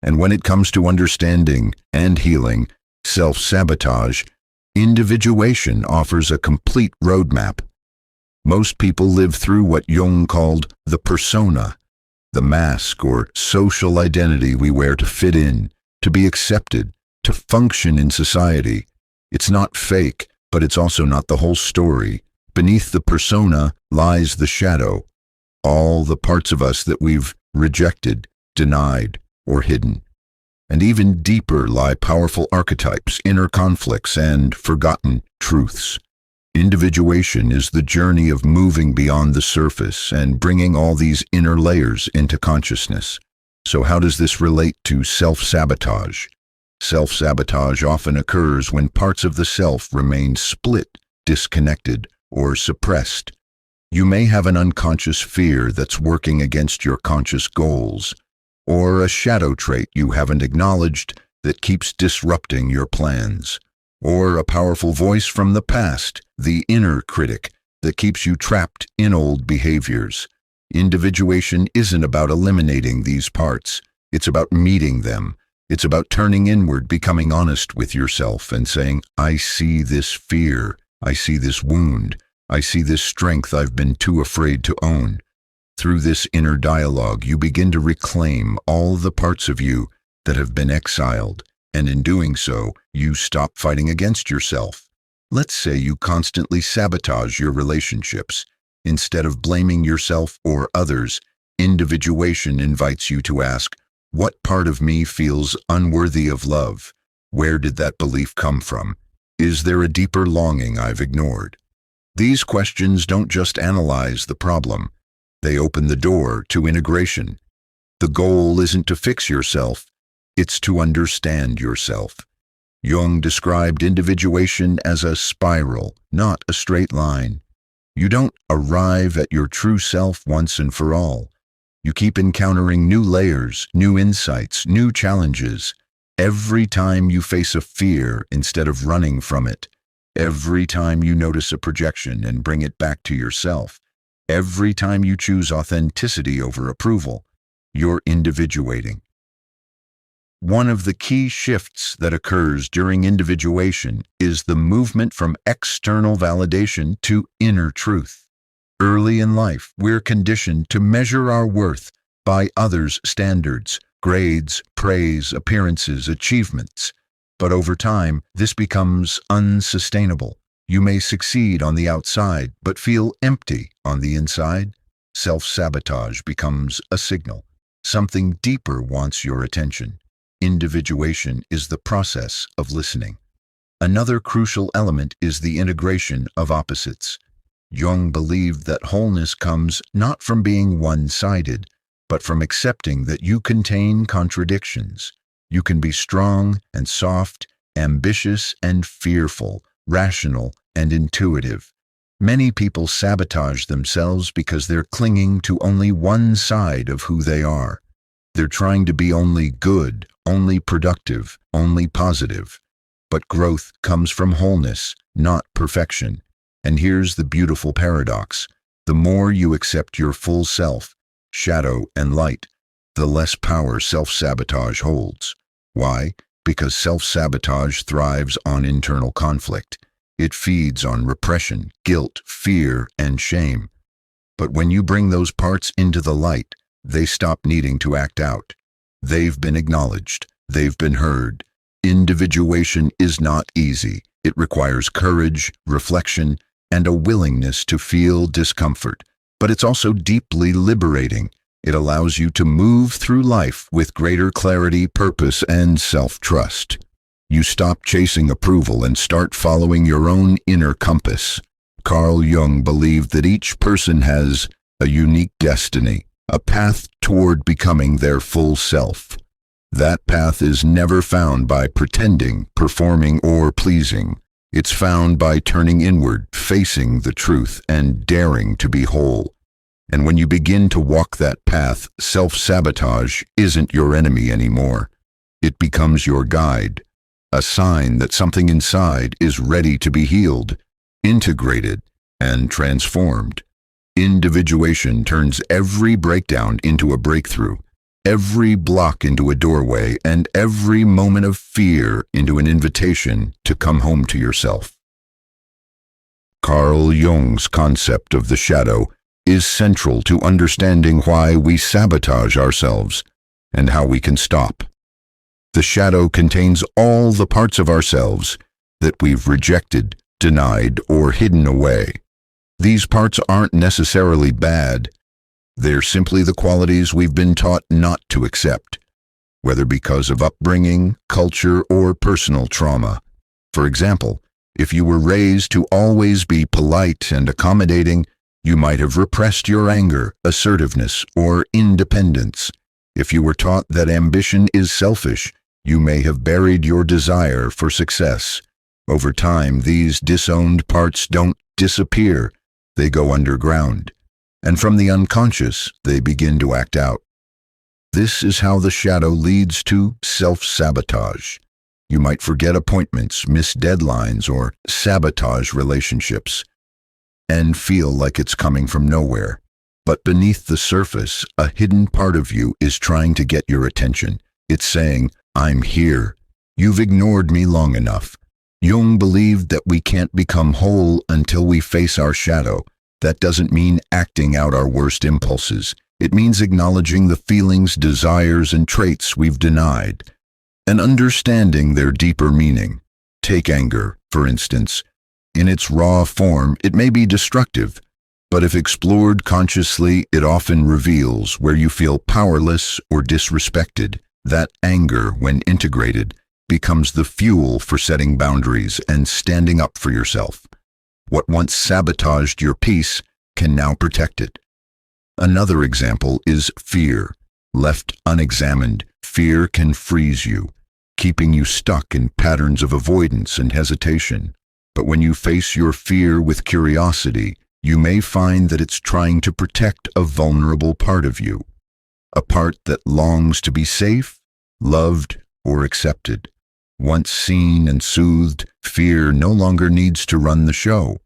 And when it comes to understanding and healing self-sabotage, individuation offers a complete roadmap. Most people live through what Jung called the persona, the mask or social identity we wear to fit in, to be accepted, to function in society. It's not fake, but it's also not the whole story. Beneath the persona lies the shadow, all the parts of us that we've rejected, denied, or hidden. And even deeper lie powerful archetypes, inner conflicts, and forgotten truths. Individuation is the journey of moving beyond the surface and bringing all these inner layers into consciousness. So how does this relate to self-sabotage? Self-sabotage often occurs when parts of the self remain split, disconnected, or suppressed. You may have an unconscious fear that's working against your conscious goals, or a shadow trait you haven't acknowledged that keeps disrupting your plans, or a powerful voice from the past, the inner critic, that keeps you trapped in old behaviors. Individuation isn't about eliminating these parts. It's about meeting them. It's about turning inward, becoming honest with yourself and saying, I see this fear, I see this wound, I see this strength I've been too afraid to own. Through this inner dialogue, you begin to reclaim all the parts of you that have been exiled, and in doing so, you stop fighting against yourself. Let's say you constantly sabotage your relationships. Instead of blaming yourself or others, individuation invites you to ask, what part of me feels unworthy of love? Where did that belief come from? Is there a deeper longing I've ignored? These questions don't just analyze the problem. They open the door to integration. The goal isn't to fix yourself, it's to understand yourself. Jung described individuation as a spiral, not a straight line. You don't arrive at your true self once and for all. You keep encountering new layers, new insights, new challenges. Every time you face a fear instead of running from it. Every time you notice a projection and bring it back to yourself. Every time you choose authenticity over approval, you're individuating. One of the key shifts that occurs during individuation is the movement from external validation to inner truth. Early in life, we're conditioned to measure our worth by others' standards, grades, praise, appearances, achievements. But over time, this becomes unsustainable. You may succeed on the outside, but feel empty on the inside. Self-sabotage becomes a signal. Something deeper wants your attention. Individuation is the process of listening. Another crucial element is the integration of opposites. Jung believed that wholeness comes not from being one-sided, but from accepting that you contain contradictions. You can be strong and soft, ambitious and fearful, rational and intuitive. Many people sabotage themselves because they're clinging to only one side of who they are. They're trying to be only good, only productive, only positive. But growth comes from wholeness, not perfection. And here's the beautiful paradox. The more you accept your full self, shadow and light, the less power self-sabotage holds. Why? Because self-sabotage thrives on internal conflict. It feeds on repression, guilt, fear, and shame. But when you bring those parts into the light, they stop needing to act out. They've been acknowledged. They've been heard. Individuation is not easy. It requires courage, reflection, and a willingness to feel discomfort. But it's also deeply liberating. It allows you to move through life with greater clarity, purpose, and self-trust. You stop chasing approval and start following your own inner compass. Carl Jung believed that each person has a unique destiny, a path toward becoming their full self. That path is never found by pretending, performing, or pleasing. It's found by turning inward, facing the truth, and daring to be whole. And when you begin to walk that path, self-sabotage isn't your enemy anymore. It becomes your guide, a sign that something inside is ready to be healed, integrated, and transformed. Individuation turns every breakdown into a breakthrough, every block into a doorway, and every moment of fear into an invitation to come home to yourself. Carl Jung's concept of the shadow is central to understanding why we sabotage ourselves and how we can stop. The shadow contains all the parts of ourselves that we've rejected, denied, or hidden away. These parts aren't necessarily bad. They're simply the qualities we've been taught not to accept, whether because of upbringing, culture, or personal trauma. For example, if you were raised to always be polite and accommodating, you might have repressed your anger, assertiveness, or independence. If you were taught that ambition is selfish, you may have buried your desire for success. Over time, these disowned parts don't disappear. They go underground. And from the unconscious, they begin to act out. This is how the shadow leads to self-sabotage. You might forget appointments, miss deadlines, or sabotage relationships, and feel like it's coming from nowhere. But beneath the surface, a hidden part of you is trying to get your attention. It's saying, "I'm here. You've ignored me long enough." Jung believed that we can't become whole until we face our shadow. That doesn't mean acting out our worst impulses. It means acknowledging the feelings, desires, and traits we've denied, and understanding their deeper meaning. Take anger, for instance. In its raw form, it may be destructive, but if explored consciously, it often reveals where you feel powerless or disrespected. That anger, when integrated, becomes the fuel for setting boundaries and standing up for yourself. What once sabotaged your peace can now protect it. Another example is fear. Left unexamined, fear can freeze you, keeping you stuck in patterns of avoidance and hesitation. But when you face your fear with curiosity, you may find that it's trying to protect a vulnerable part of you, a part that longs to be safe, loved, or accepted. Once seen and soothed, fear no longer needs to run the show.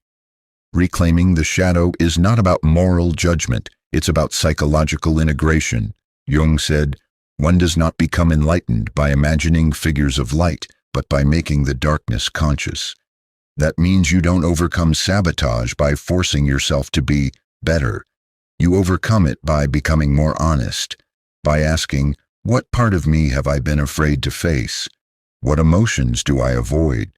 Reclaiming the shadow is not about moral judgment, it's about psychological integration. Jung said, "One does not become enlightened by imagining figures of light, but by making the darkness conscious." That means you don't overcome sabotage by forcing yourself to be better. You overcome it by becoming more honest, by asking, what part of me have I been afraid to face? What emotions do I avoid?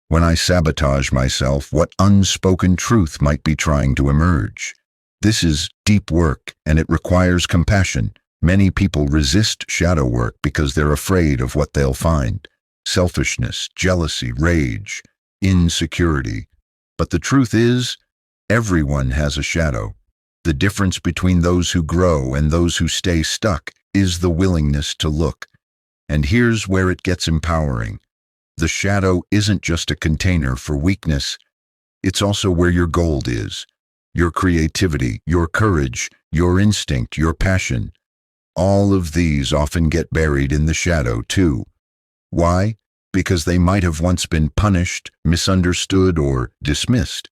When I sabotage myself, what unspoken truth might be trying to emerge? This is deep work, and it requires compassion. Many people resist shadow work because they're afraid of what they'll find. Selfishness, jealousy, rage, insecurity. But the truth is, everyone has a shadow. The difference between those who grow and those who stay stuck is the willingness to look. And here's where it gets empowering. The shadow isn't just a container for weakness, it's also where your gold is. Your creativity, your courage, your instinct, your passion. All of these often get buried in the shadow too. Why? because they might have once been punished, misunderstood, or dismissed.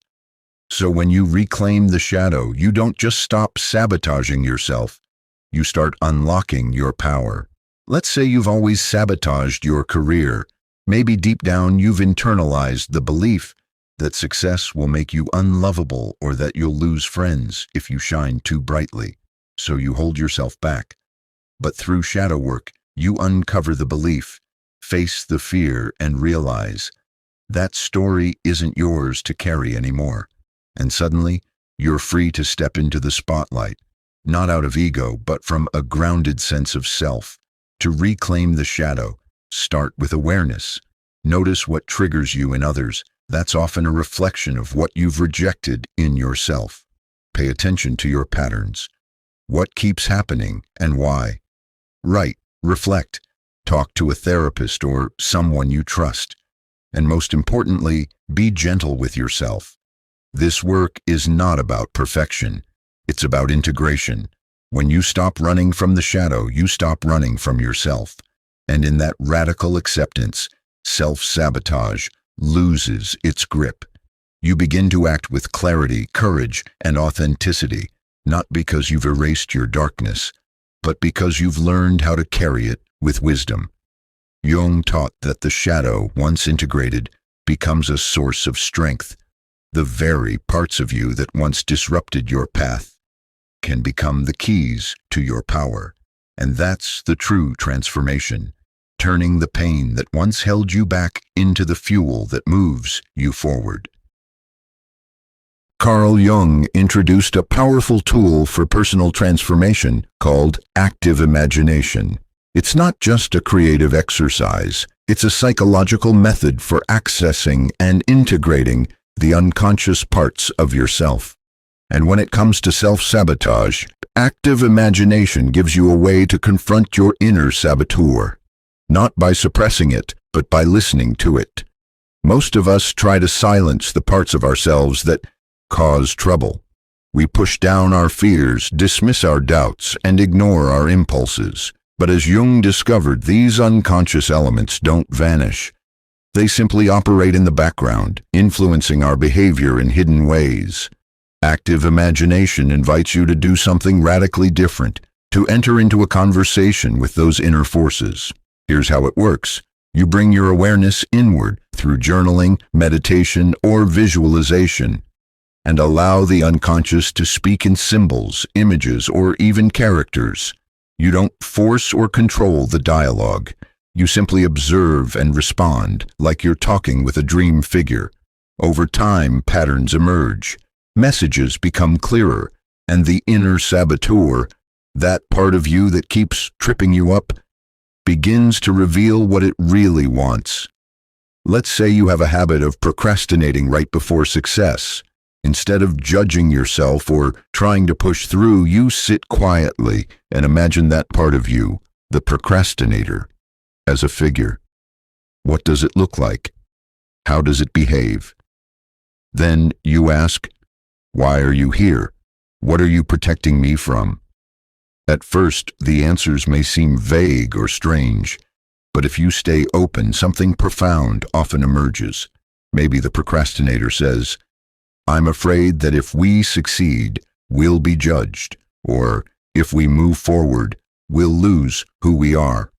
So when you reclaim the shadow, you don't just stop sabotaging yourself, you start unlocking your power. Let's say you've always sabotaged your career. Maybe deep down you've internalized the belief that success will make you unlovable or that you'll lose friends if you shine too brightly. So you hold yourself back. But through shadow work, you uncover the belief, face the fear, and realize that story isn't yours to carry anymore. And suddenly, you're free to step into the spotlight, not out of ego, but from a grounded sense of self. To reclaim the shadow, start with awareness. Notice what triggers you in others. That's often a reflection of what you've rejected in yourself. Pay attention to your patterns. What keeps happening and why? Write, reflect, talk to a therapist or someone you trust. And most importantly, be gentle with yourself. This work is not about perfection. It's about integration. When you stop running from the shadow, you stop running from yourself. And in that radical acceptance, self-sabotage loses its grip. You begin to act with clarity, courage, and authenticity, not because you've erased your darkness, but because you've learned how to carry it with wisdom. Jung taught that the shadow, once integrated, becomes a source of strength. The very parts of you that once disrupted your path can become the keys to your power. And that's the true transformation, turning the pain that once held you back into the fuel that moves you forward. Carl Jung introduced a powerful tool for personal transformation called active imagination. It's not just a creative exercise, it's a psychological method for accessing and integrating the unconscious parts of yourself. And when it comes to self-sabotage, active imagination gives you a way to confront your inner saboteur, not by suppressing it, but by listening to it. Most of us try to silence the parts of ourselves that cause trouble. We push down our fears, dismiss our doubts, and ignore our impulses. But as Jung discovered, these unconscious elements don't vanish. They simply operate in the background, influencing our behavior in hidden ways. Active imagination invites you to do something radically different, to enter into a conversation with those inner forces. Here's how it works. You bring your awareness inward through journaling, meditation, or visualization, and allow the unconscious to speak in symbols, images, or even characters. You don't force or control the dialogue. You simply observe and respond like you're talking with a dream figure. Over time, patterns emerge. Messages become clearer, and the inner saboteur, that part of you that keeps tripping you up, begins to reveal what it really wants. Let's say you have a habit of procrastinating right before success. Instead of judging yourself or trying to push through, you sit quietly and imagine that part of you, the procrastinator, as a figure. What does it look like? How does it behave? Then you ask, why are you here? What are you protecting me from? At first, the answers may seem vague or strange, but if you stay open, something profound often emerges. Maybe the procrastinator says, I'm afraid that if we succeed, we'll be judged, or if we move forward, we'll lose who we are.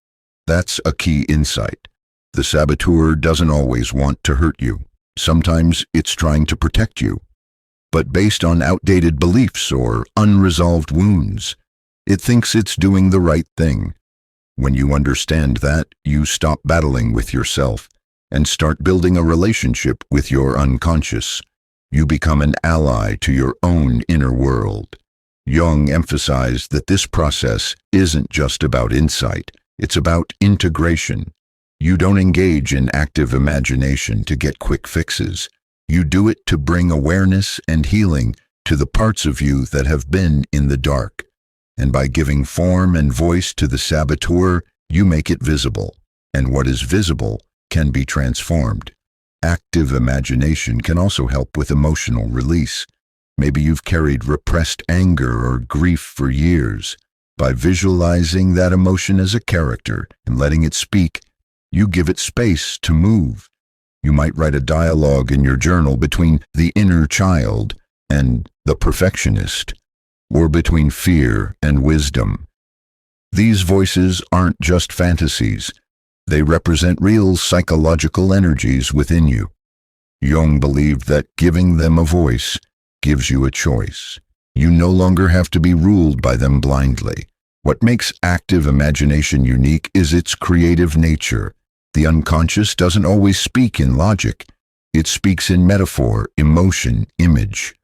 That's a key insight. The saboteur doesn't always want to hurt you. Sometimes it's trying to protect you, but based on outdated beliefs or unresolved wounds. It thinks it's doing the right thing. When you understand that, you stop battling with yourself and start building a relationship with your unconscious. You become an ally to your own inner world. Jung emphasized that this process isn't just about insight, it's about integration. You don't engage in active imagination to get quick fixes. You do it to bring awareness and healing to the parts of you that have been in the dark. And by giving form and voice to the saboteur, you make it visible. And what is visible can be transformed. Active imagination can also help with emotional release. Maybe you've carried repressed anger or grief for years. By visualizing that emotion as a character and letting it speak, You give it space to move. You might write a dialogue in your journal between the inner child and the perfectionist, or between fear and wisdom. These voices aren't just fantasies. They represent real psychological energies within you. Jung believed that giving them a voice gives you a choice. You no longer have to be ruled by them blindly. What makes active imagination unique is its creative nature. The unconscious doesn't always speak in logic. It speaks in metaphor, emotion, image.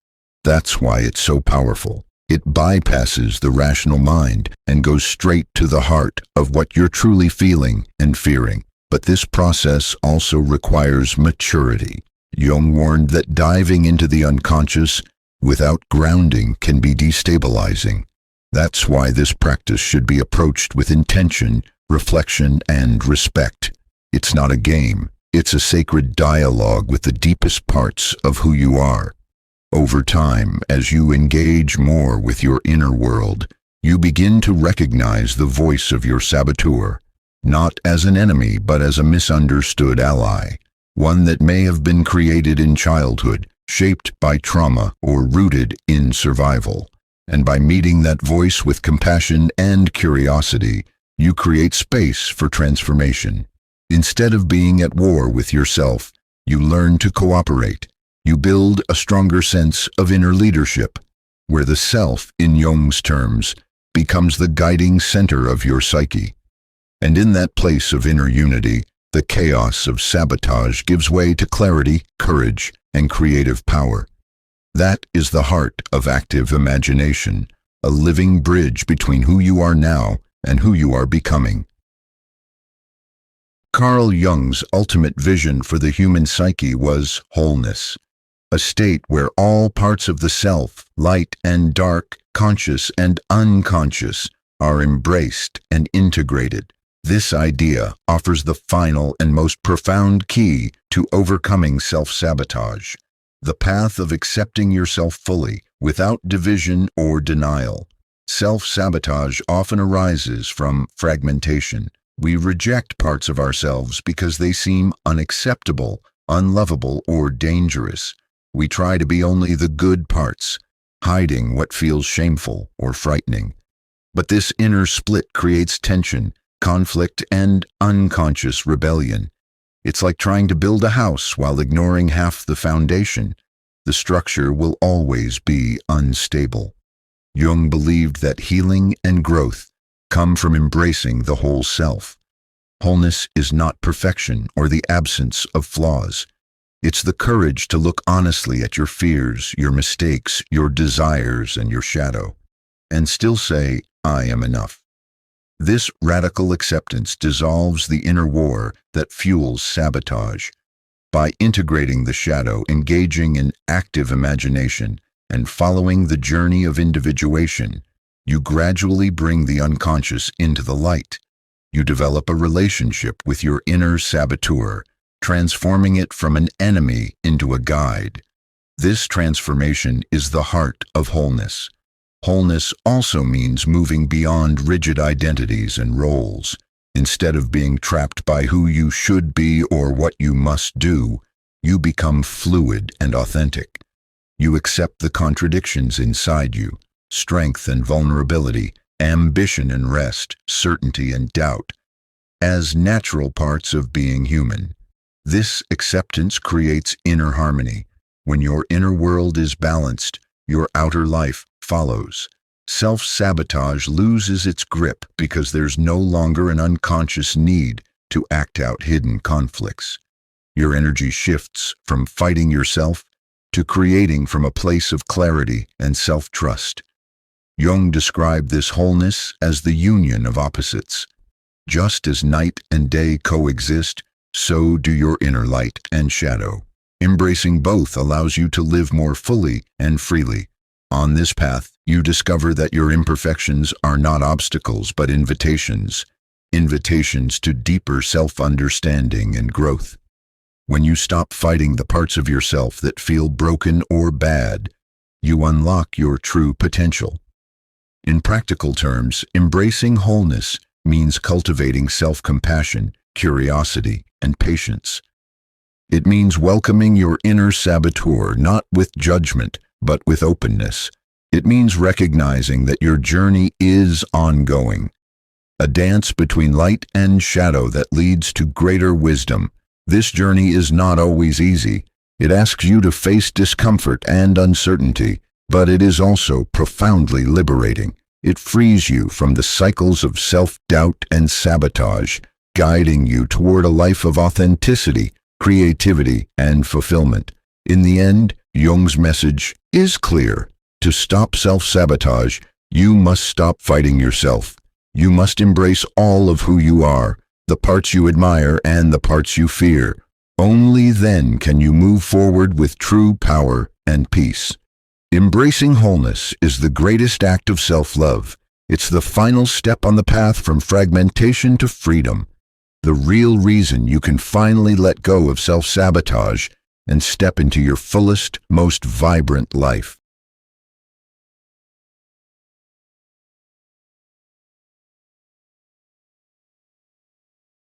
That's why it's so powerful. It bypasses the rational mind and goes straight to the heart of what you're truly feeling and fearing. But this process also requires maturity. Jung warned that diving into the unconscious without grounding can be destabilizing. That's why this practice should be approached with intention, reflection, and respect. It's not a game. It's a sacred dialogue with the deepest parts of who you are. Over time, as you engage more with your inner world, you begin to recognize the voice of your saboteur, not as an enemy but as a misunderstood ally, one that may have been created in childhood, shaped by trauma, or rooted in survival. And by meeting that voice with compassion and curiosity, you create space for transformation. Instead of being at war with yourself, you learn to cooperate. You build a stronger sense of inner leadership, where the self, in Jung's terms, becomes the guiding center of your psyche. And in that place of inner unity, the chaos of sabotage gives way to clarity, courage, and creative power. That is the heart of active imagination, a living bridge between who you are now and who you are becoming. Carl Jung's ultimate vision for the human psyche was wholeness, a state where all parts of the self, light and dark, conscious and unconscious, are embraced and integrated. This idea offers the final and most profound key to overcoming self-sabotage, the path of accepting yourself fully, without division or denial. Self-sabotage often arises from fragmentation. We reject parts of ourselves because they seem unacceptable, unlovable, or dangerous. We try to be only the good parts, hiding what feels shameful or frightening. But this inner split creates tension, conflict, and unconscious rebellion. It's like trying to build a house while ignoring half the foundation. The structure will always be unstable. Jung believed that healing and growth come from embracing the whole self. Wholeness is not perfection or the absence of flaws. It's the courage to look honestly at your fears, your mistakes, your desires, and your shadow, and still say, "I am enough." This radical acceptance dissolves the inner war that fuels sabotage. By integrating the shadow, engaging in active imagination, and following the journey of individuation, you gradually bring the unconscious into the light. You develop a relationship with your inner saboteur, transforming it from an enemy into a guide. This transformation is the heart of wholeness. Wholeness also means moving beyond rigid identities and roles. Instead of being trapped by who you should be or what you must do, you become fluid and authentic. You accept the contradictions inside you, strength and vulnerability, ambition and rest, certainty and doubt, as natural parts of being human. This acceptance creates inner harmony. When your inner world is balanced, your outer life follows. Self-sabotage loses its grip because there's no longer an unconscious need to act out hidden conflicts. Your energy shifts from fighting yourself to creating from a place of clarity and self-trust. Jung described this wholeness as the union of opposites. Just as night and day coexist, so do your inner light and shadow. Embracing both allows you to live more fully and freely. On this path, you discover that your imperfections are not obstacles but invitations to deeper self-understanding and growth. When you stop fighting the parts of yourself that feel broken or bad, you unlock your true potential. In practical terms, embracing wholeness means cultivating self-compassion, curiosity, and patience. It means welcoming your inner saboteur, not with judgment, but with openness. It means recognizing that your journey is ongoing, a dance between light and shadow that leads to greater wisdom. This journey is not always easy. It asks you to face discomfort and uncertainty, but it is also profoundly liberating. It frees you from the cycles of self-doubt and sabotage, guiding you toward a life of authenticity, creativity, and fulfillment. In the end, Jung's message is clear. To stop self-sabotage, you must stop fighting yourself. You must embrace all of who you are, the parts you admire and the parts you fear. Only then can you move forward with true power and peace. Embracing wholeness is the greatest act of self-love. It's the final step on the path from fragmentation to freedom. The real reason you can finally let go of self-sabotage and step into your fullest, most vibrant life.